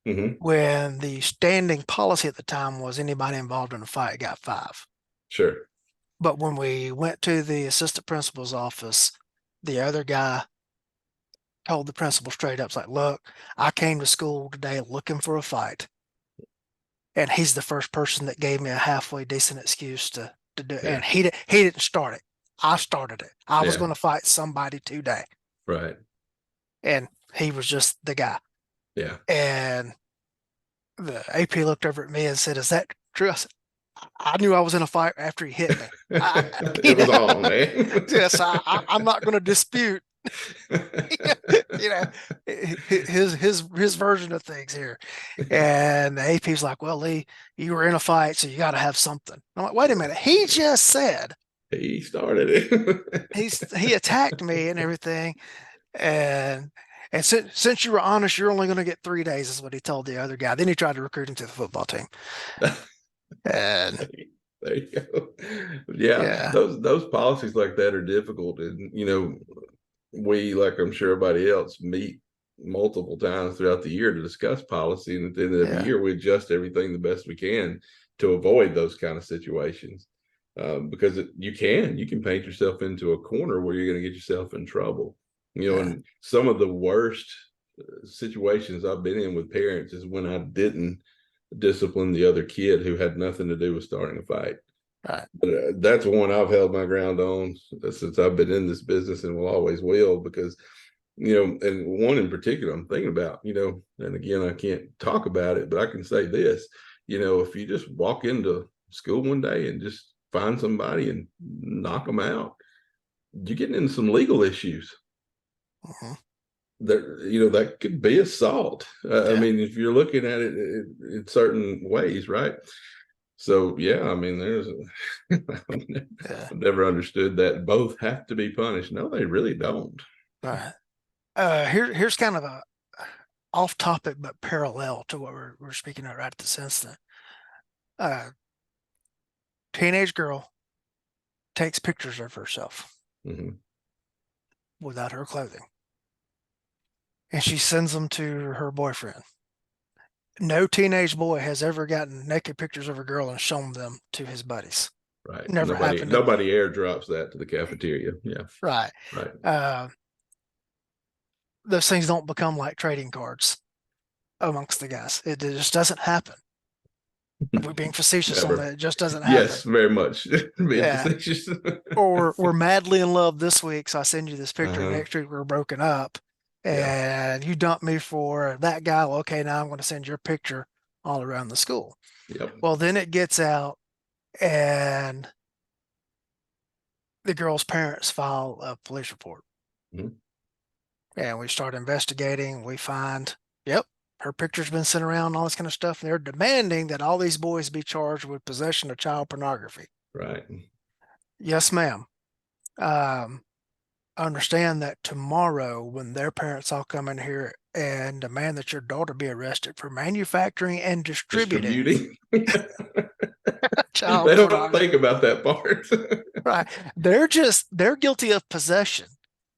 When the standing policy at the time was anybody involved in a fight got 5. Sure. But when we went to the assistant principal's office, the other guy told the principal straight up, like, look, I came to school today looking for a fight. And he's the first person that gave me a halfway decent excuse to do it. Yeah. And he didn't start it. I started it. I was going to fight somebody today. Right. And he was just the guy. Yeah. And the AP looked over at me and said, is that true? I said, I knew I was in a fight after he hit me. It was on, man. Yes, I'm not going to dispute his version of things here. And the AP's like, well, Lee, you were in a fight, so you got to have something. I'm like, wait a minute. He just said he started it. he attacked me and everything. And since you were honest, you're only going to get 3 days, is what he told the other guy. Then he tried to recruit him to the football team. And there you go. Yeah. Those policies like that are difficult. And, we, like I'm sure everybody else, meet multiple times throughout the year to discuss policy. And at the end of the year, we adjust everything the best we can to avoid those kind of situations. Because you can paint yourself into a corner where you're going to get yourself in trouble. And some of the worst situations I've been in with parents is when I didn't discipline the other kid who had nothing to do with starting a fight. Right. But that's one I've held my ground on since I've been in this business, and will always will, because and one in particular I'm thinking about, and again, I can't talk about it, but I can say this, if you just walk into school one day and just find somebody and knock them out, you're getting into some legal issues. That could be assault. I mean, if you're looking at it in certain ways, right? So I mean, I've never understood that both have to be punished. No, they really don't. Right. Here's kind of a off topic but parallel to what we're speaking of right at this instant. Teenage girl takes pictures of herself without her clothing, and she sends them to her boyfriend. No teenage boy has ever gotten naked pictures of a girl and shown them to his buddies. Right. Never Nobody happened. nobody airdrops that to the cafeteria. Yeah. Right. Right. Uh, those things don't become like trading cards amongst the guys. It just doesn't happen. If we're being facetious on Never. that, it just doesn't happen. Yes, very much. Being Yeah. facetious. Or we're madly in love this week, so I send you this picture. Uh-huh. Next week we're broken up, Yeah. and you dump me for that guy. Well, okay, now I'm going to send your picture all around the school. Yep. Well, then it gets out, and the girl's parents file a police report. Mhm. And we start investigating. We find, yep, her picture's been sent around, all this kind of stuff. And they're demanding that all these boys be charged with possession of child pornography. Right. Yes, ma'am. Um, understand that tomorrow, when their parents all come in here and demand that your daughter be arrested for manufacturing and distributing Distributing. child They don't pornography, think about that part. right? They're guilty of possession.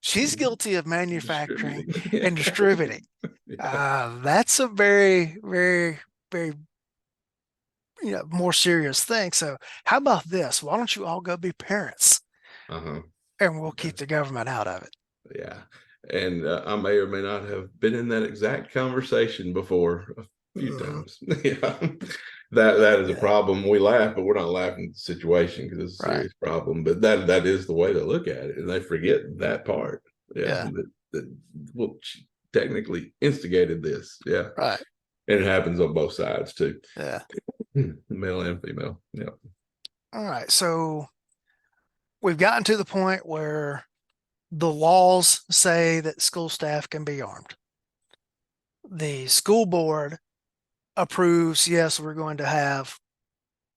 She's guilty of manufacturing Distributing. and distributing. Yeah. That's a very, very, very, more serious thing. So how about this? Why don't you all go be parents Uh-huh. and we'll Yeah. keep the government out of it? Yeah. And I may or may not have been in that exact conversation before a few Mm-hmm. times. Yeah. That is a Yeah. problem. We laugh, but we're not laughing at the situation because it's a Right. serious problem. But that is the way to look at it. And they forget that part. Yeah. Yeah. That well, she technically instigated this. Yeah. Right. And it happens on both sides too. Yeah. Male and female. Yeah. All right. So we've gotten to the point where the laws say that school staff can be armed. The school board approves, yes, we're going to have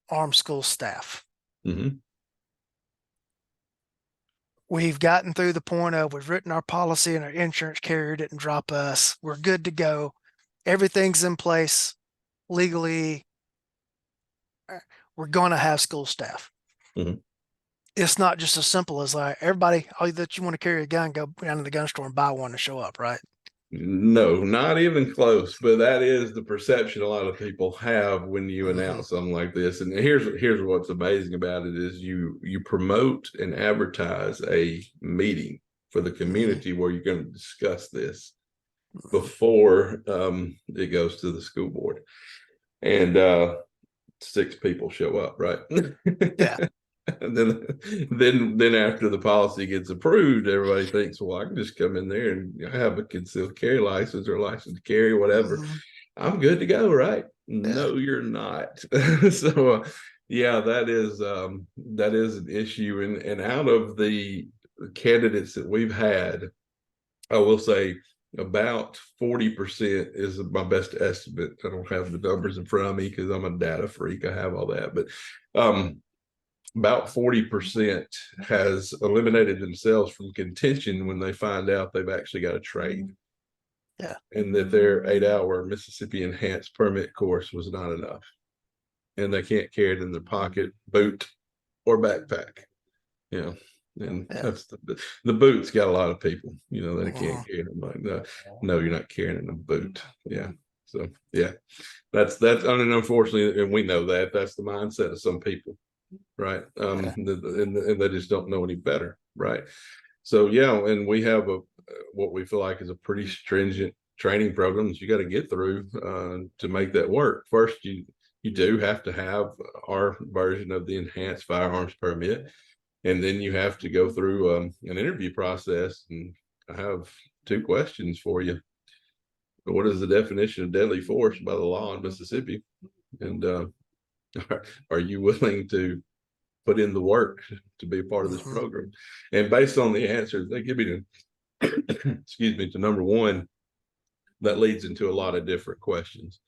armed school staff. Mm-hmm. We've gotten through the point of we've written our policy and our insurance carrier didn't drop us. We're good to go. Everything's in place legally. We're going to have school staff. Mm-hmm. It's not just as simple as like everybody, all that you want to carry a gun, go down to the gun store and buy one and show up, right? No, not even close. But that is the perception a lot of people have when you Mm-hmm. announce something like this. And here's what's amazing about it is you promote and advertise a meeting for the community where you're going to discuss this before it goes to the school board. And 6 people show up, right? Yeah. And then after the policy gets approved, everybody thinks, well, I can just come in there and I have a concealed carry license or a license to carry, whatever. Mm-hmm. I'm good to go, right? Yeah. No, you're not. So yeah, that is an issue. And out of the candidates that we've had, I will say about 40% is my best estimate. I don't have the numbers in front of me because I'm a data freak. I have all that, but about 40% has eliminated themselves from contention when they find out they've actually got a trade. Yeah. And that their 8-hour Mississippi enhanced permit course was not enough. And they can't carry it in their pocket, boot, or backpack. You know, and Yeah. that's the boot's got a lot of people, that can't Uh-huh. carry them. Like, no, you're not carrying a boot. Yeah. So yeah, that's I mean, unfortunately, and we know that's the mindset of some people. Right. Yeah. And they just don't know any better. Right. So yeah, and we have what we feel like is a pretty stringent training program that you got to get through to make that work. First, you do have to have our version of the enhanced firearms permit, and then you have to go through an interview process. And I have 2 questions for you. What is the definition of deadly force by the law in Mississippi? And are you willing to put in the work to be a part of this Mm-hmm. program? And based on the answers they give me to, excuse me, to number 1, that leads into a lot of different questions.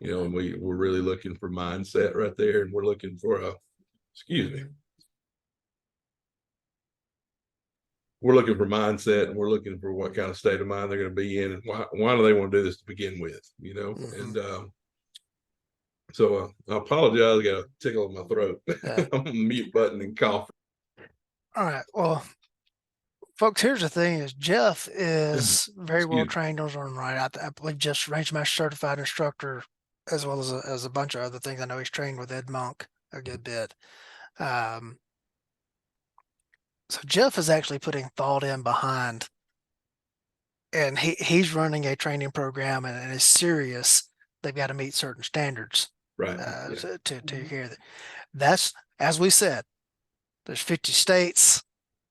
And we're really looking for mindset right there, and we're looking for we're looking for mindset, and we're looking for what kind of state of mind they're going to be in, and why do they want to do this to begin with, Mm-hmm. and so I apologize. I got a tickle in my throat. Yeah. I'm on the mute button and cough. All right. Well, folks, here's the thing: is Jeff is very well trained on his own right. I believe just range master certified instructor as well as a bunch of other things. I know he's trained with Ed Monk a good bit. So Jeff is actually putting thought in behind, and he's running a training program and is serious. They've got to meet certain standards Right. Yeah. to hear that. That's, as we said, there's 50 states,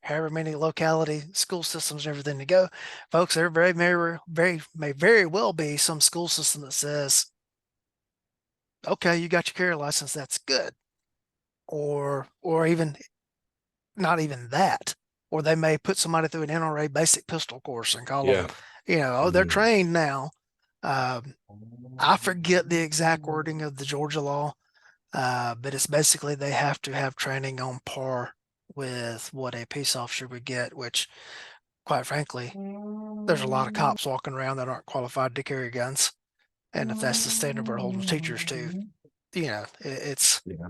however many locality school systems and everything to go. Folks, there may very well be some school system that says, okay, you got your carry license, that's good. Or even not even that. Or they may put somebody through an NRA basic pistol course and call them, Yeah. oh, they're Mhm. trained now. Um, I forget the exact wording of the Georgia law, but it's basically they have to have training on par with what a peace officer would get, which, quite frankly, there's a lot of cops walking around that aren't qualified to carry guns. And if that's the standard we're holding teachers to, it's Yeah.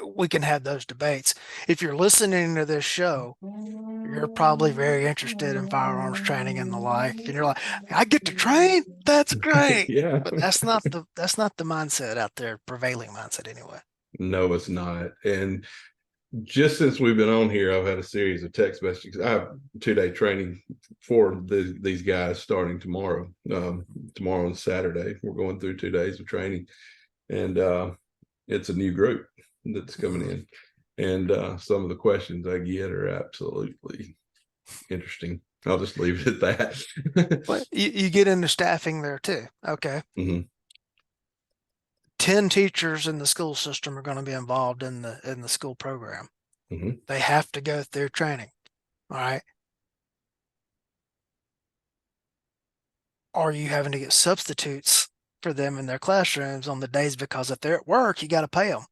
we can have those debates. If you're listening to this show, you're probably very interested in firearms training and the like, and you're like, I get to train? That's great. Yeah. But that's not the mindset out there, prevailing mindset anyway. No, it's not. And just since we've been on here, I've had a series of text messages. I have 2-day training for these guys starting tomorrow. Tomorrow and Saturday, we're going through 2 days of training, and it's a new group that's coming in. And some of the questions I get are absolutely interesting. I'll just leave it at that. Well, you get into staffing there too. Okay. Mm-hmm. 10 teachers in the school system are going to be involved in the school program. Mm-hmm. They have to go through training. All right. Are you having to get substitutes for them in their classrooms on the days, because if they're at work, you got to pay them.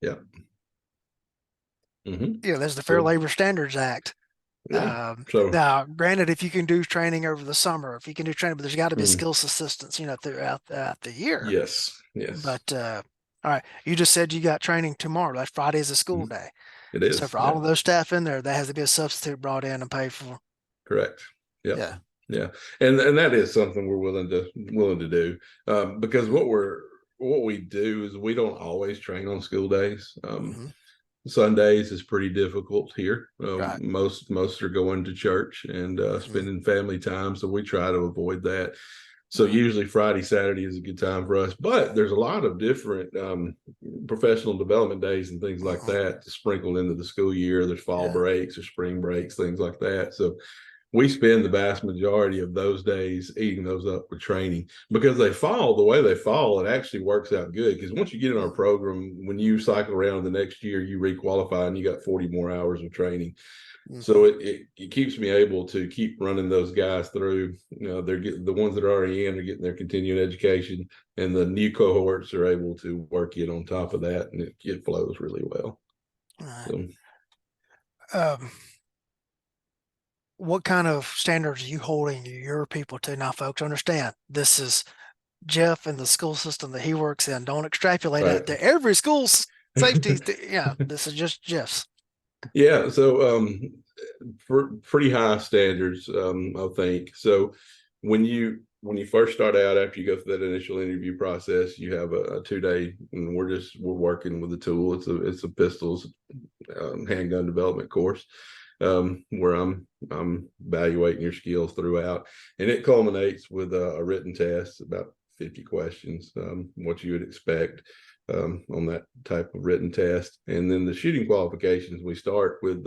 Yeah. Mm-hmm. There's the Fair So, Labor Standards Act. yeah. So, Now, granted, if you can do training over the summer, if you can do training, but there's got to be mm, skills assistance, throughout the year. yes. Yes. But all right, you just said you got training tomorrow. That Friday is a school Mhm. day. It So is. for all Yeah. of those staff in there, there has to be a substitute brought in and paid for. Correct. Yep. Yeah. Yeah. And that is something we're willing to do, because what we do is we don't always train on school days. Mm-hmm. Sundays is pretty difficult here. Right. Most are going to church and Mm-hmm. spending family time, so we try to avoid that. So Right. usually Friday, Saturday is a good time for us. But there's a lot of different professional development days and things like Mm-hmm. that sprinkled into the school year. There's fall Yeah. breaks or spring breaks, things like that. So we spend the vast majority of those days eating those up with training, because they fall the way they fall. It actually works out good, because once you get in our program, when you cycle around the next year, you requalify and you got 40 more hours of training. So Mm-hmm. it keeps me able to keep running those guys through. They're getting, the ones that are already in are getting their continuing education, and the new cohorts are able to work it on top of that, and it flows really well. Right. So Um, what kind of standards are you holding your people to now, folks? Understand, this is Jeff and the school system that he works in. Don't extrapolate out right. to every school's safety. Yeah, this is just Jeff's. Yeah, so for pretty high standards, I think. So when you first start out, after you go through that initial interview process, you have a 2-day, and we're working with the tool. It's a pistols handgun development course, where I'm evaluating your skills throughout, and it culminates with a written test, about 50 questions, what you would expect on that type of written test. And then the shooting qualifications, we start with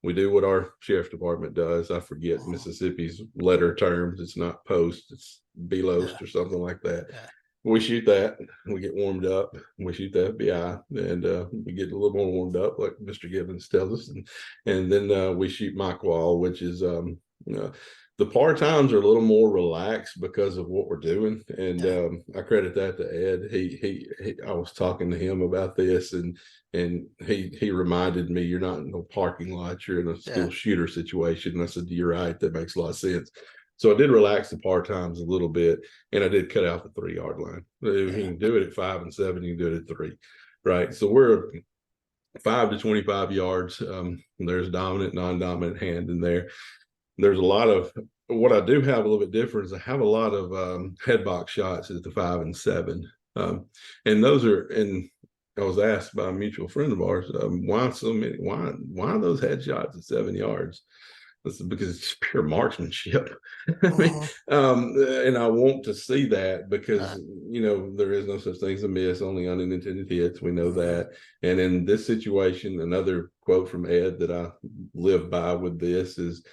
we do what our sheriff department does. I forget Mississippi's letter terms. It's not post, it's Yeah, belost or something like that. yeah, We shoot that, we get warmed up, we shoot the FBI, and we get a little more warmed up, like Mr. Gibbons tells us, and then we shoot my qual, which is the par times are a little more relaxed because of what we're doing, and yeah, I credit that to Ed. He I was talking to him about this, and he reminded me, you're not in a parking lot, you're in a yeah. school shooter situation. And I said, you're right, that makes a lot of sense. So I did relax the par times a little bit, and I did cut out the 3-yard line. You Yeah. can do it at 5 and 7, you can do it at 3, right? So we're 5 to 25 yards. There's dominant, non-dominant hand in there. There's a lot of what I do have a little bit different is I have a lot of head box shots at the 5 and 7, and those are. And I was asked by a mutual friend of ours, why so many? Why those headshots at 7 yards? This is because it's pure marksmanship. I mean, Hmm. and I want to see that because Uh, there is no such thing as a miss, only unintended hits. We know mhm. that. And in this situation, another quote from Ed that I live by with this is,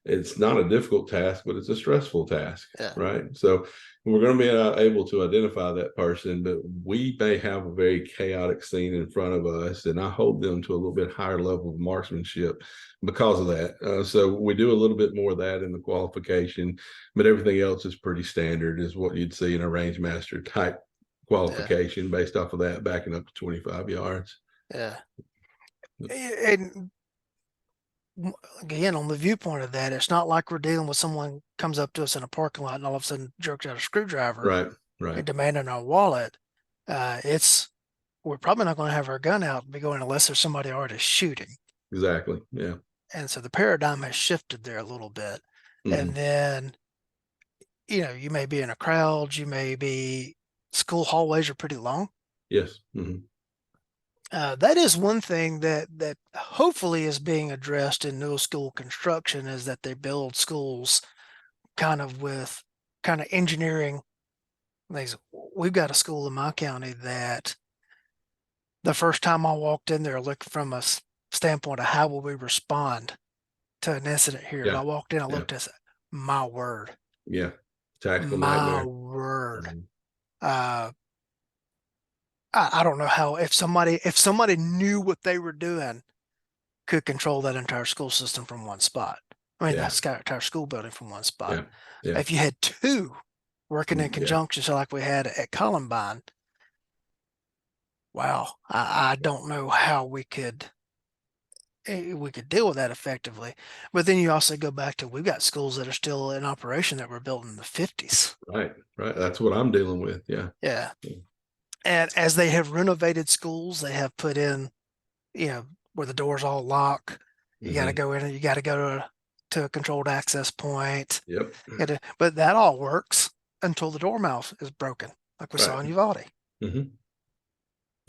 "It's not a difficult task, but it's a stressful task." Yeah, Right. So we're going to be able to identify that person, but we may have a very chaotic scene in front of us, and I hold them to a little bit higher level of marksmanship because of that. So we do a little bit more of that in the qualification, but everything else is pretty standard, is what you'd see in a range master type yeah, qualification based off of that, backing up to 25 yards. yeah. And again, on the viewpoint of that, it's not like we're dealing with someone comes up to us in a parking lot and all of a sudden jerks out a screwdriver Right, right, and demanding our wallet. It's we're probably not going to have our gun out and be going unless there's somebody already shooting. exactly. Yeah. And so the paradigm has shifted there a little bit. And Hmm. then, you may be in a crowd, school hallways are pretty long. Yes. Hmm. That is one thing that hopefully is being addressed in new school construction is that they build schools kind of with kind of engineering things. We've got a school in my county that the first time I walked in there, looking from a standpoint of how will we respond to an incident here, and I Yeah. walked in, I Yeah. looked at it, my word, Yeah. Tactical my nightmare. word. Mhm. Uh, I don't know how if somebody knew what they were doing could control that entire school system from one spot. I mean, Yeah. that entire school building from one spot. Yeah. Yeah. If you had two working in Yeah. conjunction, so like we had at Columbine, wow, I don't know how we could deal with that effectively. But then you also go back to we've got schools that are still in operation that were built in the 50s. Right. Right. That's what I'm dealing with. Yeah. Yeah. And as they have renovated schools, they have put in, where the doors all lock. You got to Hmm. go in and you got to go to a controlled access point. Yep. But that all works until the dormouse is broken, like we saw Right. in Uvalde. Hmm.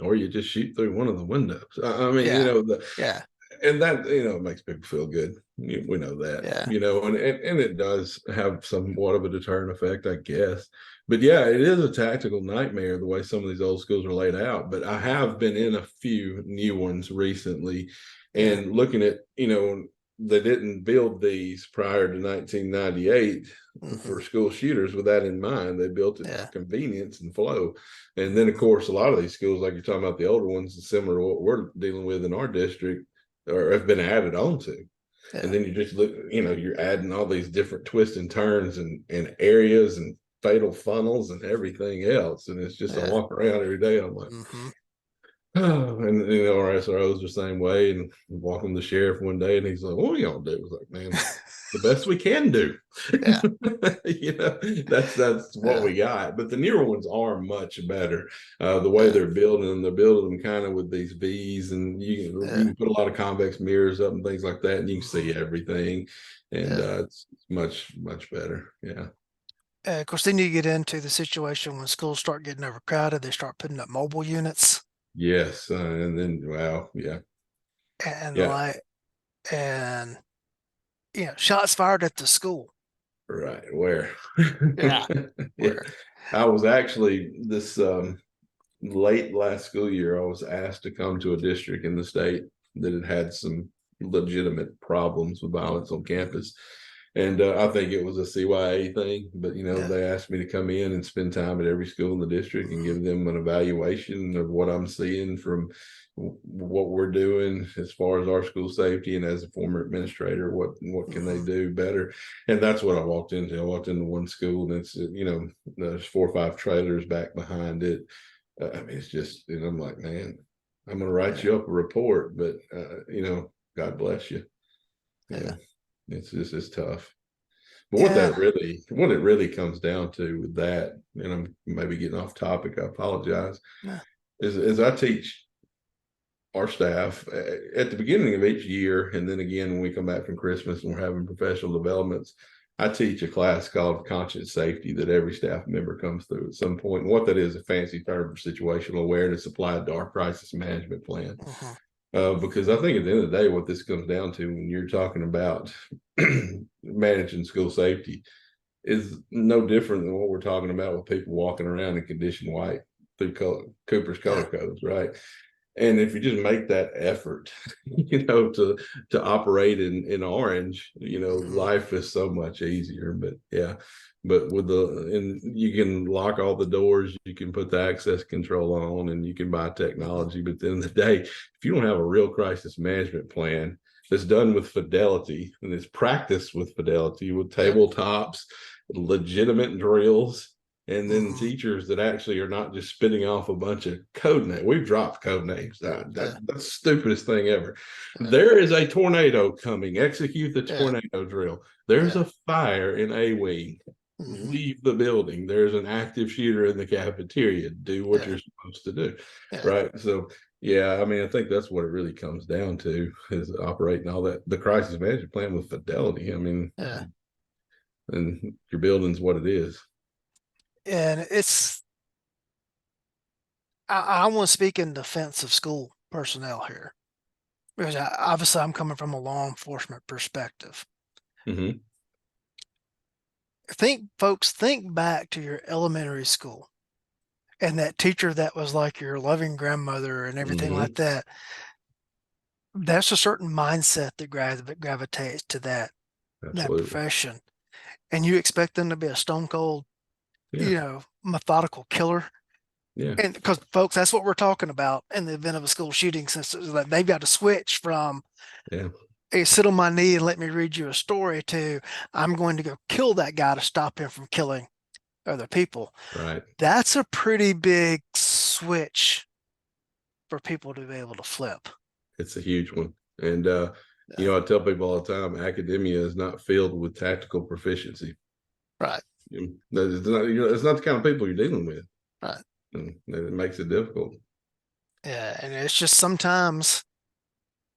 Or you just shoot through one of the windows. I mean, Yeah. Yeah. and that makes people feel good. We know that, Yeah. and it does have somewhat of a deterrent effect, I guess. But yeah, it is a tactical nightmare the way some of these old schools are laid out. But I have been in a few new ones recently, Yeah. and looking at they didn't build these prior to 1998 Hmm. for school shooters with that in mind. They built it for Yeah. convenience and flow. And then, of course, a lot of these schools, like you're talking about, the older ones, similar to what we're dealing with in our district, or have been added on to. And Yeah. then you just look, you're adding all these different twists and turns and areas and fatal funnels and everything else. And it's just, I Yeah. walk around every day. I'm like, Hmm. and our SROs the same way. And walking the sheriff one day, and he's like, "What are y'all do?" I was like, "Man, the best we can do." Yeah. That's what Yeah. we got. But the newer ones are much better. The way Yeah. they're building them kind of with these V's, and you Yeah. can put a lot of convex mirrors up and things like that, and you can Hmm. see everything. And Yeah. it's much better. Yeah. Of course, then you get into the situation when schools start getting overcrowded, they start putting up mobile units Yes. And then wow. Yeah. and Yeah. like, and shots fired at the school. Right. Where? Yeah. Yeah. Where? I was actually this late last school year, I was asked to come to a district in the state that had some legitimate problems with violence on campus. And I think it was a CYA thing, but Yeah. they asked me to come in and spend time at every school in the district and give them an evaluation of what I'm seeing from what we're doing as far as our school safety. And as a former administrator, what can they Hmm. do better? And that's what I walked into. I walked into one school, and it's there's 4 or 5 trailers back behind it. I mean, it's just, and I'm like, man, I'm going to write Yeah. you up a report, but God bless you. Yeah. Yeah, it's tough. But Yeah. what it really comes down to with that, and I'm maybe getting off topic, I apologize, Yeah. is I teach our staff at the beginning of each year, and then again when we come back from Christmas and we're having professional developments. I teach a class called conscious safety that every staff member comes through at some point. And what that is, a fancy term for situational awareness applied to our crisis management plan. Mm-hmm. Because I think at the end of the day, what this comes down to when you're talking about managing school safety is no different than what we're talking about with people walking around in condition white through Cooper's color Yeah. codes, right? And if you just make that effort, to operate in orange, Mm-hmm. life is so much easier. But yeah, but and you can lock all the doors, you can put the access control on, and you can buy Mm-hmm. technology. But at the end of the day, if you don't have a real crisis management plan that's done with fidelity and is practiced with fidelity, with Yep. tabletops, legitimate drills, and then Mm-hmm. teachers that actually are not just spitting off a bunch of code names. We've dropped code names. Yeah. That's the stupidest thing ever. Yeah. There is a tornado coming. Execute the Yeah. tornado drill. There's Yeah. a fire in a wing. Mm-hmm. Leave the building. There's an active shooter in the cafeteria. Do what Yeah. you're supposed to do. Yeah. Right. So, yeah, I mean, I think that's what it really comes down to is operating all that, the crisis management plan with fidelity. I mean, Yeah. and your building's what it is. And I want to speak in defense of school personnel here because obviously I'm coming from a law enforcement perspective. Mm-hmm. Folks, think back to your elementary school and that teacher that was like your loving grandmother and everything Mm-hmm. like that. That's a certain mindset that gravitates to that Absolutely. profession, and you expect them to be a stone cold, Yeah. methodical killer. Yeah. And because folks, that's what we're talking about in the event of a school shooting, since that they've got to switch from Yeah. hey, sit on my knee and let me read you a story to I'm going to go kill that guy to stop him from killing other people. Right. That's a pretty big switch for people to be able to flip. It's a huge one. And Yeah. I tell people all the time, academia is not filled with tactical proficiency. Right. It's not the kind of people you're dealing with. Right. And it makes it difficult. Yeah. And it's just sometimes,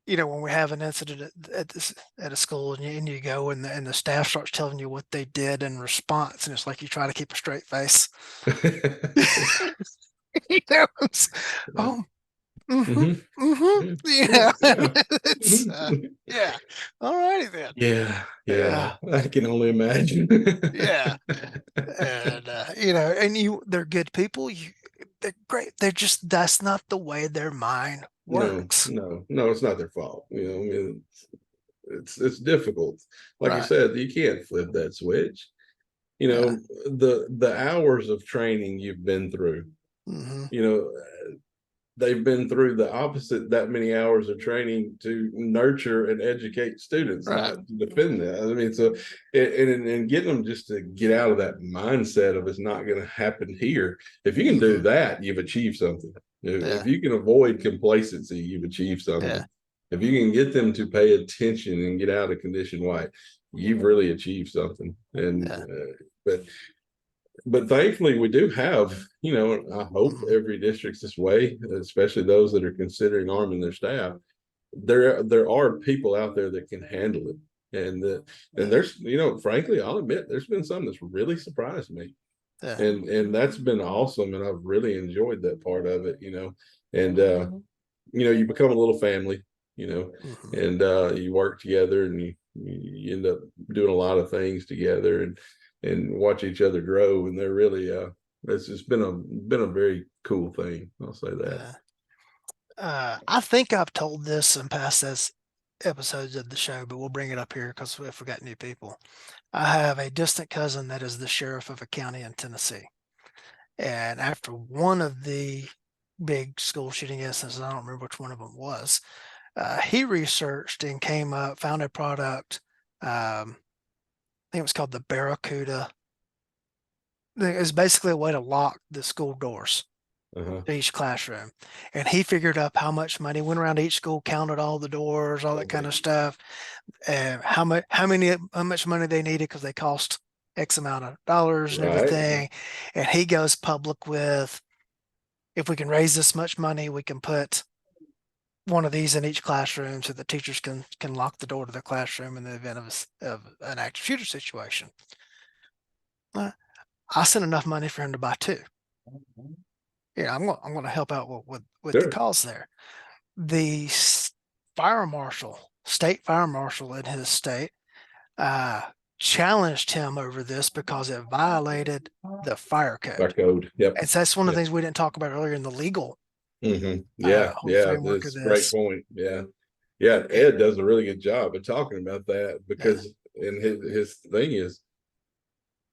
when we have an incident at a school and you go and the staff starts telling you what they did in response, and it's like you try to keep a straight face. you know, oh, mm-hmm, Mm-hmm. mm-hmm. Yeah. Yeah. Yeah, Yeah. it's yeah. All righty then. Yeah. Yeah. Yeah, I can only imagine. yeah. And they're good people. They're great. They're just that's not the way their mind No, works. no, no, it's not their fault. I mean, it's difficult. Like you Right. said, you can't flip that switch. Yeah. The hours of training you've been through, Mm-hmm. you know, they've been through the opposite that many hours of training to nurture and educate students, Right. not to defend that. I mean, so and getting them just to get out of that mindset of it's not going to happen here. If you can do Mm-hmm. that, you've achieved something. Yeah. If you can avoid complacency, you've achieved Yeah. something. If you can get them to pay attention and get out of condition white, you've really achieved something. And Yeah. but thankfully we do have, I hope Mm-hmm. every district's this way, especially those that are considering arming their staff. There are people out there that can handle it. And Yeah. there's, frankly, I'll admit there's been some that's really surprised me. Yeah. And that's been awesome. And I've really enjoyed that part of it, and you become a little family, Mm-hmm. and you work together and you end up doing a lot of things together and watch each other grow. And they're really it's just been a very cool thing. I'll say that. Yeah. I think I've told this in past episodes of the show, but we'll bring it up here because we forgot new people. I have a distant cousin that is the sheriff of a county in Tennessee. And after one of the big school shooting incidents, I don't remember which one of them was, he researched and found a product. I think it was called the Barracuda. It's basically a way to lock the school doors Uh-huh. to each classroom. And he figured up how much money, went around to each school, counted all the doors, all Oh, that kind of baby. stuff, and how much money they needed because they cost X amount of dollars and Right. everything. And he goes public with, if we can raise this much money, we can put one of these in each classroom so the teachers can lock the door to their classroom in the event of an active shooter situation. I sent enough money for him to buy two. Yeah, I'm going to help out with the Sure. cause there. The fire marshal, state fire marshal in his state, challenged him over this because it violated the fire Our code. code. Yep. And so that's one of Yep. the things we didn't talk about earlier in the legal Yeah. whole Yeah. framework of That's a great this. point. Yeah. Yeah. Ed does a really good job of talking about that Yeah. because, and his thing is,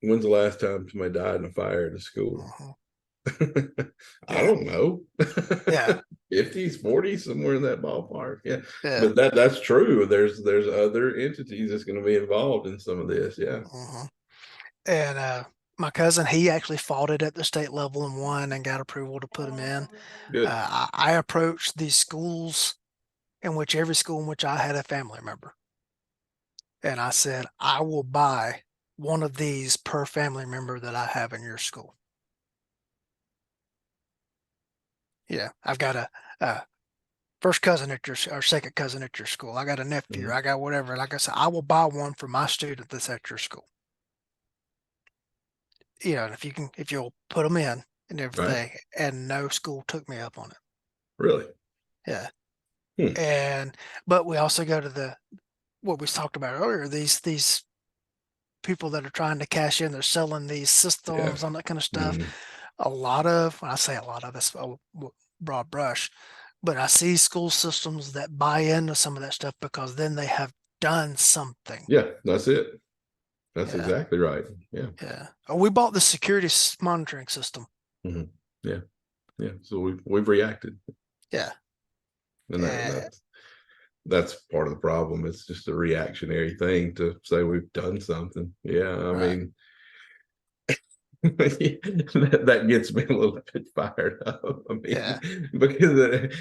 when's the last time somebody died in a fire at a school? Uh-huh. I Yeah. don't know. Yeah. 50s, 40s, somewhere in that ballpark. Yeah. Yeah. But that's true. There's other entities that's going to be involved in some of this. Yeah. Uh-huh. And my cousin, he actually fought it at the state level and won and got approval to put him in. Good. I approached these schools in which every school in which I had a family member. And I said, I will buy one of these per family member that I have in your school. Yeah, I've got a first cousin at your or second cousin at your school. I got a nephew. I got whatever. Like I said, I will buy one for my student that's at your school. You know, if you'll put them in and Right. everything, and no school took me up on it. Really? Yeah, Hmm. and but we also go to what we talked about earlier. These people that are trying to cash in, they're selling these Yeah. systems, all that kind of stuff. Mhm. A lot of, when I say a lot of, that's a broad brush, but I see school systems that buy into some of that stuff because then they have done something. Yeah, that's it. That's Yeah, exactly right. Yeah. yeah. Oh, we bought the security monitoring system. Hmm. Yeah. Yeah. So we've reacted, Yeah, and uh, that's part of the problem. It's just a reactionary thing to say we've done something. Yeah. I right. mean, that gets me a little bit fired up. I mean, Yeah, because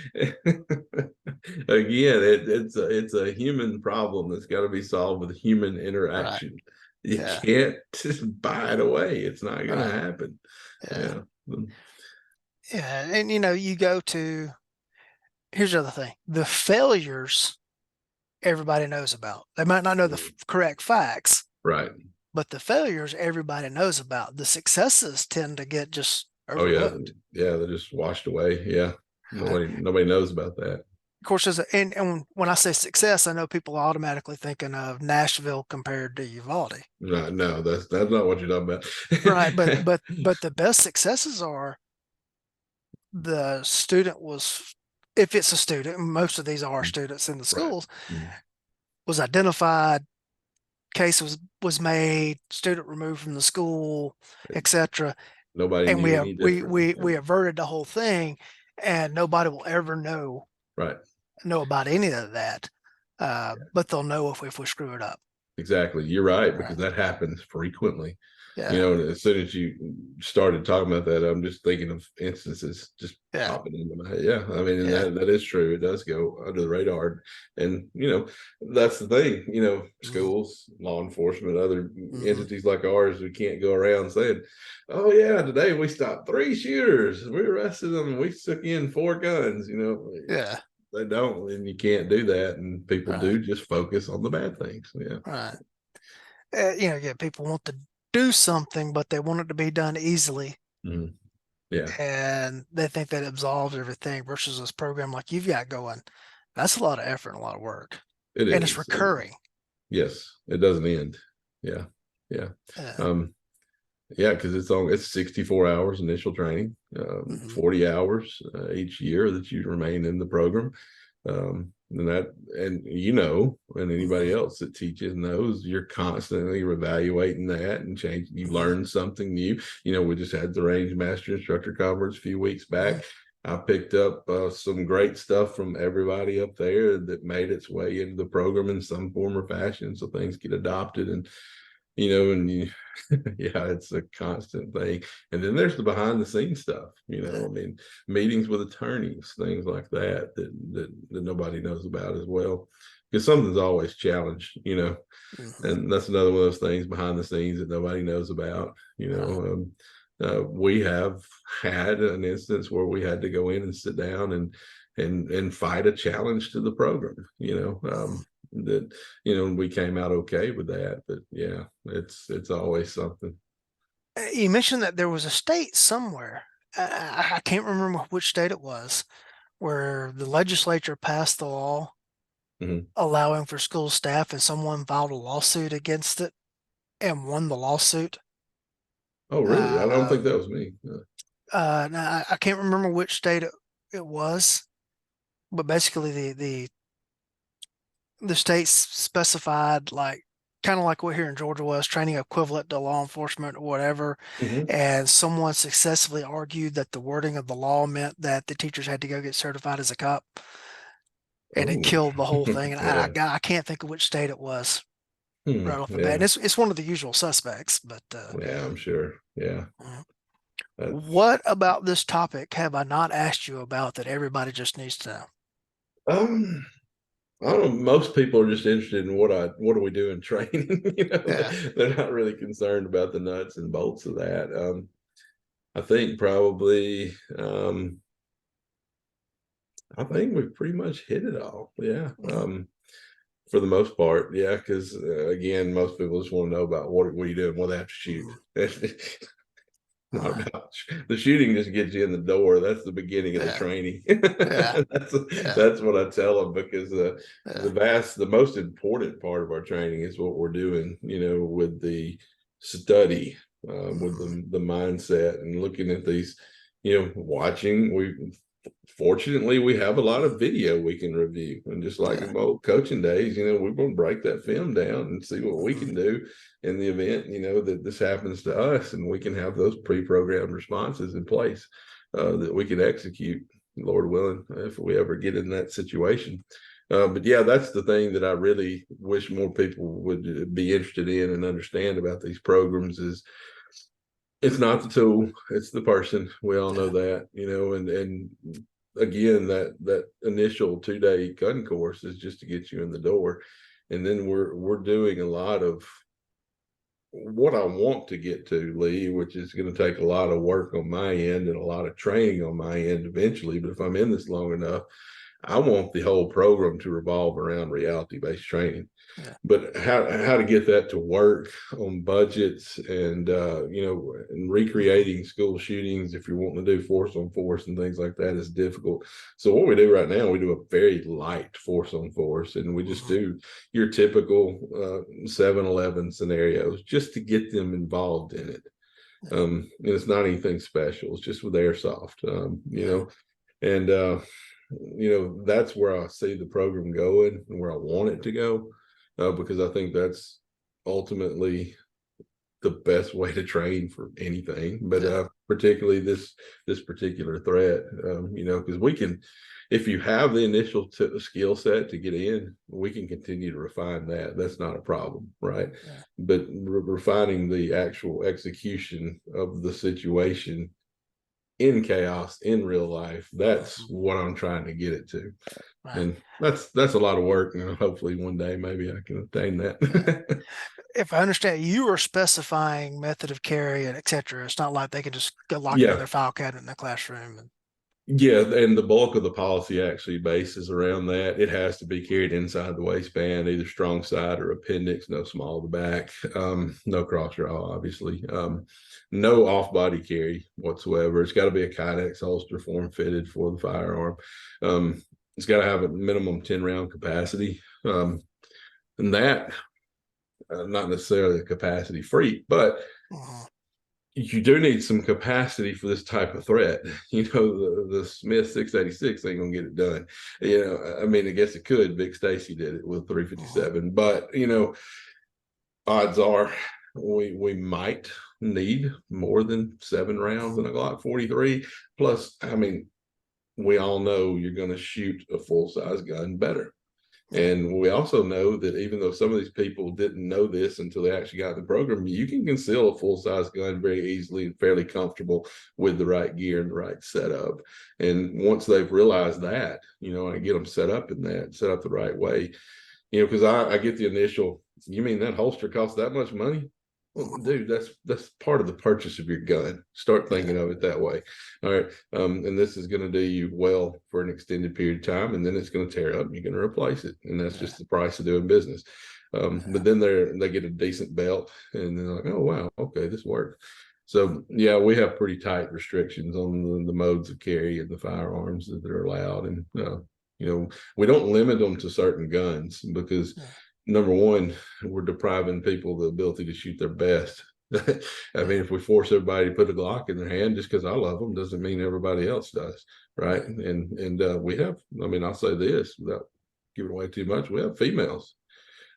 again, it's a human problem that's got to be solved with human right. interaction. You Yeah, can't just buy it away. It's not going to right. happen. Yeah, Yeah. yeah. And you go to, here's the other thing: the failures everybody knows about. They might not know the correct facts, Right. but the failures everybody knows about. The successes tend to get just Oh yeah. overlooked. Yeah. They're just washed away. Yeah. Of Nobody knows about that. course, and when I say success, I know people are automatically thinking of Nashville compared to Uvalde. No, no, that's not what you're talking Right, about. but the best successes are the student was, if it's a student, and most of these are students in the Right. schools, Mhm. was identified, case was made, student removed from the school, etc. Nobody And knew any different. Yeah. we averted the whole thing, and nobody will ever Right. know about any of that. But they'll know if we screw it up. Exactly. You're right, because Right. that happens frequently. Yeah. And as soon as you started talking about that, I'm just thinking of instances just Yeah. popping into my head. Yeah. I mean, and Yeah. that is true. It does go under the radar. And, that's the thing, Mm-hmm. schools, law enforcement, other Mm-hmm. entities like ours, we can't go around saying, oh, yeah, today we stopped 3 shooters. We arrested them and we took in 4 guns. Yeah. They don't, and you can't do that. And people Right. do just focus on the bad things. Yeah. Right. Yeah, people want to do something, but they want it to be done easily. Mhm. Yeah, And they think that absolves everything versus this program like you've got going. That's a lot of effort and a lot of work. it And it's is. recurring. Yes, it doesn't end. Yeah, yeah, Yeah. um, yeah, because it's 64 hours initial training, Mm-hmm. 40 hours each year that you remain in the program. And and Mm-hmm. anybody else that teaches knows you're constantly evaluating that and changing. You Mm-hmm. learn something new. We just had the range master instructor conference a few weeks Mm-hmm. back. I picked up some great stuff from everybody up there that made its way into the program in some form or fashion. So things get adopted, and yeah, it's a constant thing. And then there's the behind the scenes stuff. Yeah. I mean, meetings with attorneys, things like that nobody knows about as well, because something's always challenged. Mm-hmm. And that's another one of those things behind the scenes that nobody knows about. Right. We have had an instance where we had to go in and sit down and fight a challenge to the program, that, we came out okay with that. But yeah, it's always something. You mentioned that there was a state somewhere. I can't remember which state it was, where the legislature passed the law Mhm. allowing for school staff, and someone filed a lawsuit against it and won the lawsuit. Oh, really? I don't Uh, think that was me. now I can't remember which state it was, but basically the states specified, like, kind of like what here in Georgia was training equivalent to law enforcement or whatever. Mhm. And someone successfully argued that the wording of the law meant that the teachers had to go get certified as a cop, and it Oh, killed the whole thing. And yeah. I can't think of which state it was right off the bat. And Yeah. it's one of the usual suspects, but Yeah, I'm sure. Yeah. uh, That's what about this topic have I not asked you about that everybody just needs to know? um I don't know. Most people are just interested in what do we do in training. Yeah. They're not really concerned about the nuts and bolts of that. I think probably I think we've pretty much hit it all. Yeah. For the most part, yeah, because again, most people just want to know about what are you doing, what they have to shoot. Not Uh, about the shooting, just gets you in the door. That's the beginning of the yeah. training. Yeah. that's Yeah. that's what I tell them, because Yeah. the most important part of our training is what we're doing, with the study, with the mindset and looking at these, watching. Fortunately, we have a lot of video we can review, and just like Yeah. in my old coaching days, we're going to break that film down and see what we can do in the event, that this happens to us, and we can have those pre-programmed responses in place, that we can execute, Lord willing, if we ever get in that situation. But yeah, that's the thing that I really wish more people would be interested in and understand about these programs is it's not the tool, it's the person. We all know Yeah. that, and again, that initial 2-day gun course is just to get you in the door. And then we're doing a lot of what I want to get to, Lee, which is going to take a lot of work on my end and a lot of training on my end eventually. But if I'm in this long enough, I want the whole program to revolve around reality-based training. Yeah. But how to get that to work on budgets and and recreating school shootings, if you're wanting to do force on force and things like that, is difficult. So what we do right now, we do a very light force on force, and we just do your typical 7-11 scenarios just to get them involved in it. And it's not anything special. It's just with airsoft, Yeah. and that's where I see the program going and where I want it to go, because I think that's ultimately the best way to train for anything, but Yeah. particularly this particular threat, because we can, if you have the initial skill set to get in, we can continue to refine that. That's not a problem, right? Yeah. But refining the actual execution of the situation in chaos in real life, that's what I'm trying to get it to. Right. And that's a lot of work, and hopefully one day maybe I can attain Yeah. that. If I understand, you are specifying method of carry and etc. It's not like they can just go lock it in Yeah. their file cabinet in the classroom. And Yeah, and the bulk of the policy actually bases around that. It has to be carried inside the waistband, either strong side or appendix, no small of the back, no cross draw, obviously, no off body carry whatsoever. It's got to be a Kydex holster form fitted for the firearm. It's got to have a minimum 10-round capacity, and that not necessarily a capacity freak, but you do need some capacity for this type of threat. The Smith 686 ain't gonna get it done. I mean, I guess it could. Big Stacy did it with 357, but odds are we might need more than 7 rounds in a Glock 43. Plus, I mean, we all know you're going to shoot a full size gun better. And we also know that even though some of these people didn't know this until they actually got in the program, you can conceal a full-size gun very easily and fairly comfortable with the right gear and the right setup. And once they've realized that, I get them set up the right way, because I get the initial, you mean that holster costs that much money? Well, dude, that's part of the purchase of your gun. Start Yeah, thinking of it that way. All right. And this is going to do you well for an extended period of time, and then it's going to tear up and you're going to replace it. And that's yeah, just the price of doing business. yeah, But then they get a decent belt and they're like, oh wow, okay, this works. So yeah, we have pretty tight restrictions on the modes of carry and the firearms that are allowed. And we don't limit them to certain guns because yeah, number one, we're depriving people the ability to shoot their best. I yeah, mean, if we force everybody to put a Glock in their hand just because I love them, doesn't mean everybody else does, right? yeah, And we have, I mean, I'll say this without giving away too much, we have females,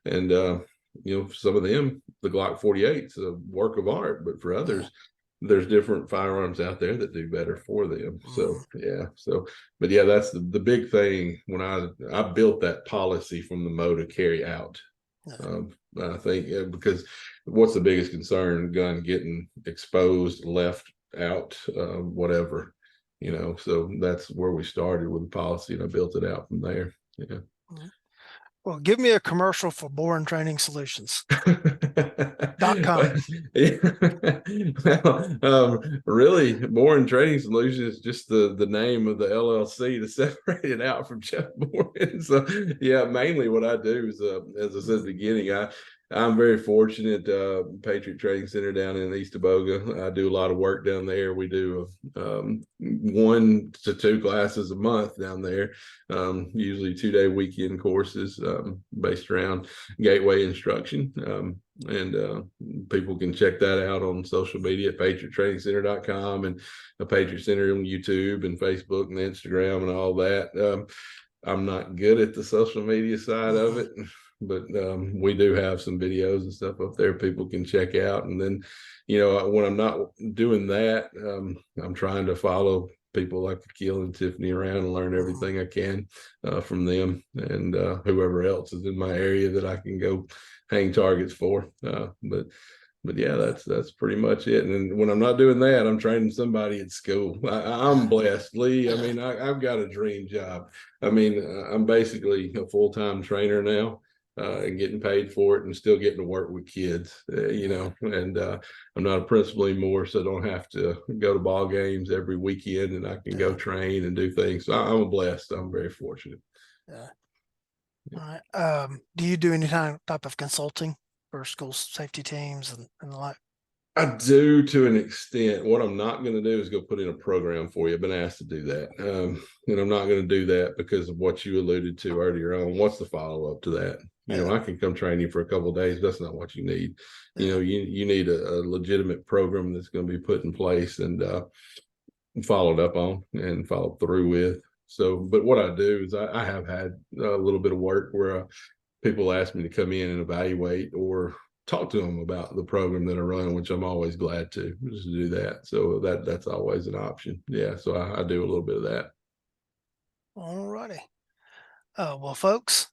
and for some of them, the Glock 48 is a work of art, but for yeah. others, there's different firearms out there that do better for them. So Mm, yeah, but yeah, that's the big thing. When I built that policy from the mow to carry out, yeah, I think because what's the biggest concern? Gun getting exposed, left out, whatever, So that's where we started with the policy, and I built it out from there. Yeah. mm. Well, give me a commercial for Boren Training Solutions. .com. Well, really, Boren Trading Solutions is just the name of the LLC to separate it out from Jeff Boren. So, yeah, mainly what I do is, as I said at the beginning, I'm very fortunate. Patriot Trading Center down in East Aboga. I do a lot of work down there. We do 1 to 2 classes a month down there, usually 2-day weekend courses based around gateway instruction. And people can check that out on social media at patriottrainingcenter.com and a Patriot Center on YouTube and Facebook and Instagram and all that. I'm not good at the social media side of Mhm. it, but we do have some videos and stuff up there people can check out. And then, when I'm not doing that, I'm trying to follow people like Akil and Tiffany around and learn Mhm. everything I can from them and whoever else is in my area that I can go hang targets for. But yeah, Yeah, that's pretty much it. And when I'm not doing that, I'm training somebody at school. I'm blessed, Lee. I yeah, mean, I've got a dream job. I mean, I'm basically a full-time trainer now. And getting paid for it and still getting to work with kids, yeah, and I'm not a principal anymore, so I don't have to go to ball games every weekend and I can go yeah, train and do things. So I'm blessed. I'm very fortunate. yeah. All right. Do you do any type of consulting for school safety teams and the like? I do to an extent. What I'm not going to do is go put in a program for you. I've been asked to do that. And I'm not going to do that because of what you alluded to earlier on. What's the follow up to that? Yeah, I can come train you for a couple of days. That's not what you need. yeah, You need a legitimate program that's going to be put in place and followed up on and followed through with. So, but what I do is I have had a little bit of work where people ask me to come in and evaluate or talk to them about the program that I run, which I'm always glad to just do that. So that's always an option. Yeah. So I do a little bit of that. all righty. Well, folks,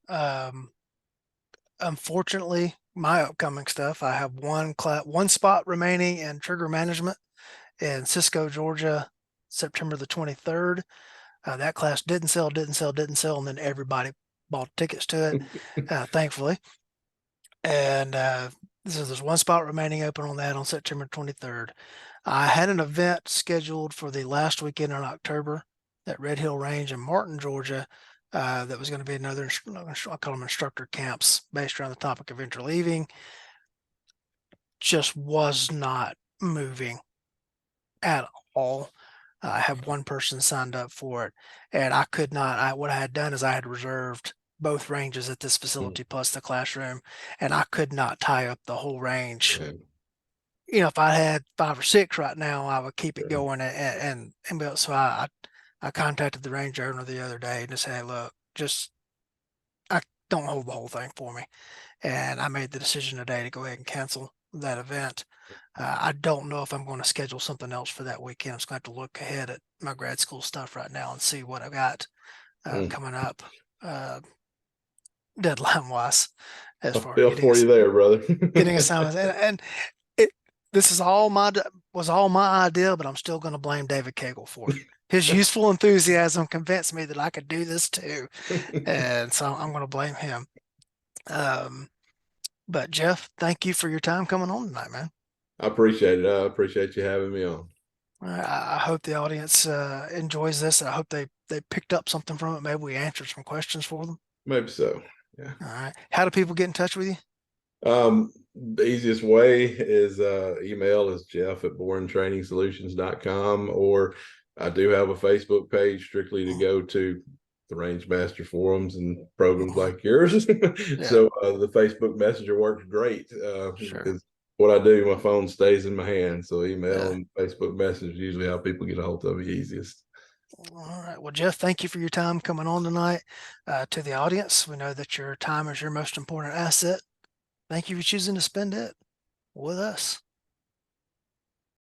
unfortunately, my upcoming stuff, I have one spot remaining in trigger management in Cisco, Georgia, September the 23rd. That class didn't sell, and then everybody bought tickets to it, thankfully. And so there's one spot remaining open on that on September 23rd. I had an event scheduled for the last weekend in October at Red Hill Range in Martin, Georgia. That was going to be another, I call them instructor camps based around the topic of interleaving. Just was not moving at all. I had one person signed up for it, and I could not. What I had done is I had reserved both ranges at this facility plus the classroom, and I could not tie up the whole range. Yeah, If I had 5 or 6 right now, I would keep it yeah. going, so I contacted the range owner the other day and just said, hey, look, just I don't hold the whole thing for me, and I made the decision today to go ahead and cancel that event. I don't know if I'm going to schedule something else for that weekend. I'm just going to have to look ahead at my grad school stuff right now and see what I've got Mm. coming up uh, deadline wise as I far as feel for you there, brother. getting assignments. And it, this is was all my idea, but I'm still going to blame David Cagle for it. His youthful enthusiasm convinced me that I could do this too, and so I'm going to blame him. But Jeff, thank you for your time coming on tonight, man. I appreciate it. I appreciate you having me on. I hope the audience enjoys this. I hope they picked up something from it. Maybe we answered some questions for them. Maybe so. Yeah. All right. How do people get in touch with you? The easiest way is email is jeff@borentrainingsolutions.com, or I do have a Facebook page strictly to go to the Range Master forums and programs Mhm. like yours. Yeah, So the Facebook Messenger works great sure. because what I do, my phone stays in my hand. So email Yeah. and Facebook Messenger is usually how people get a hold of me easiest. All right. Well, Jeff, thank you for your time coming on tonight. To the audience, we know that your time is your most important asset. Thank you for choosing to spend it with us.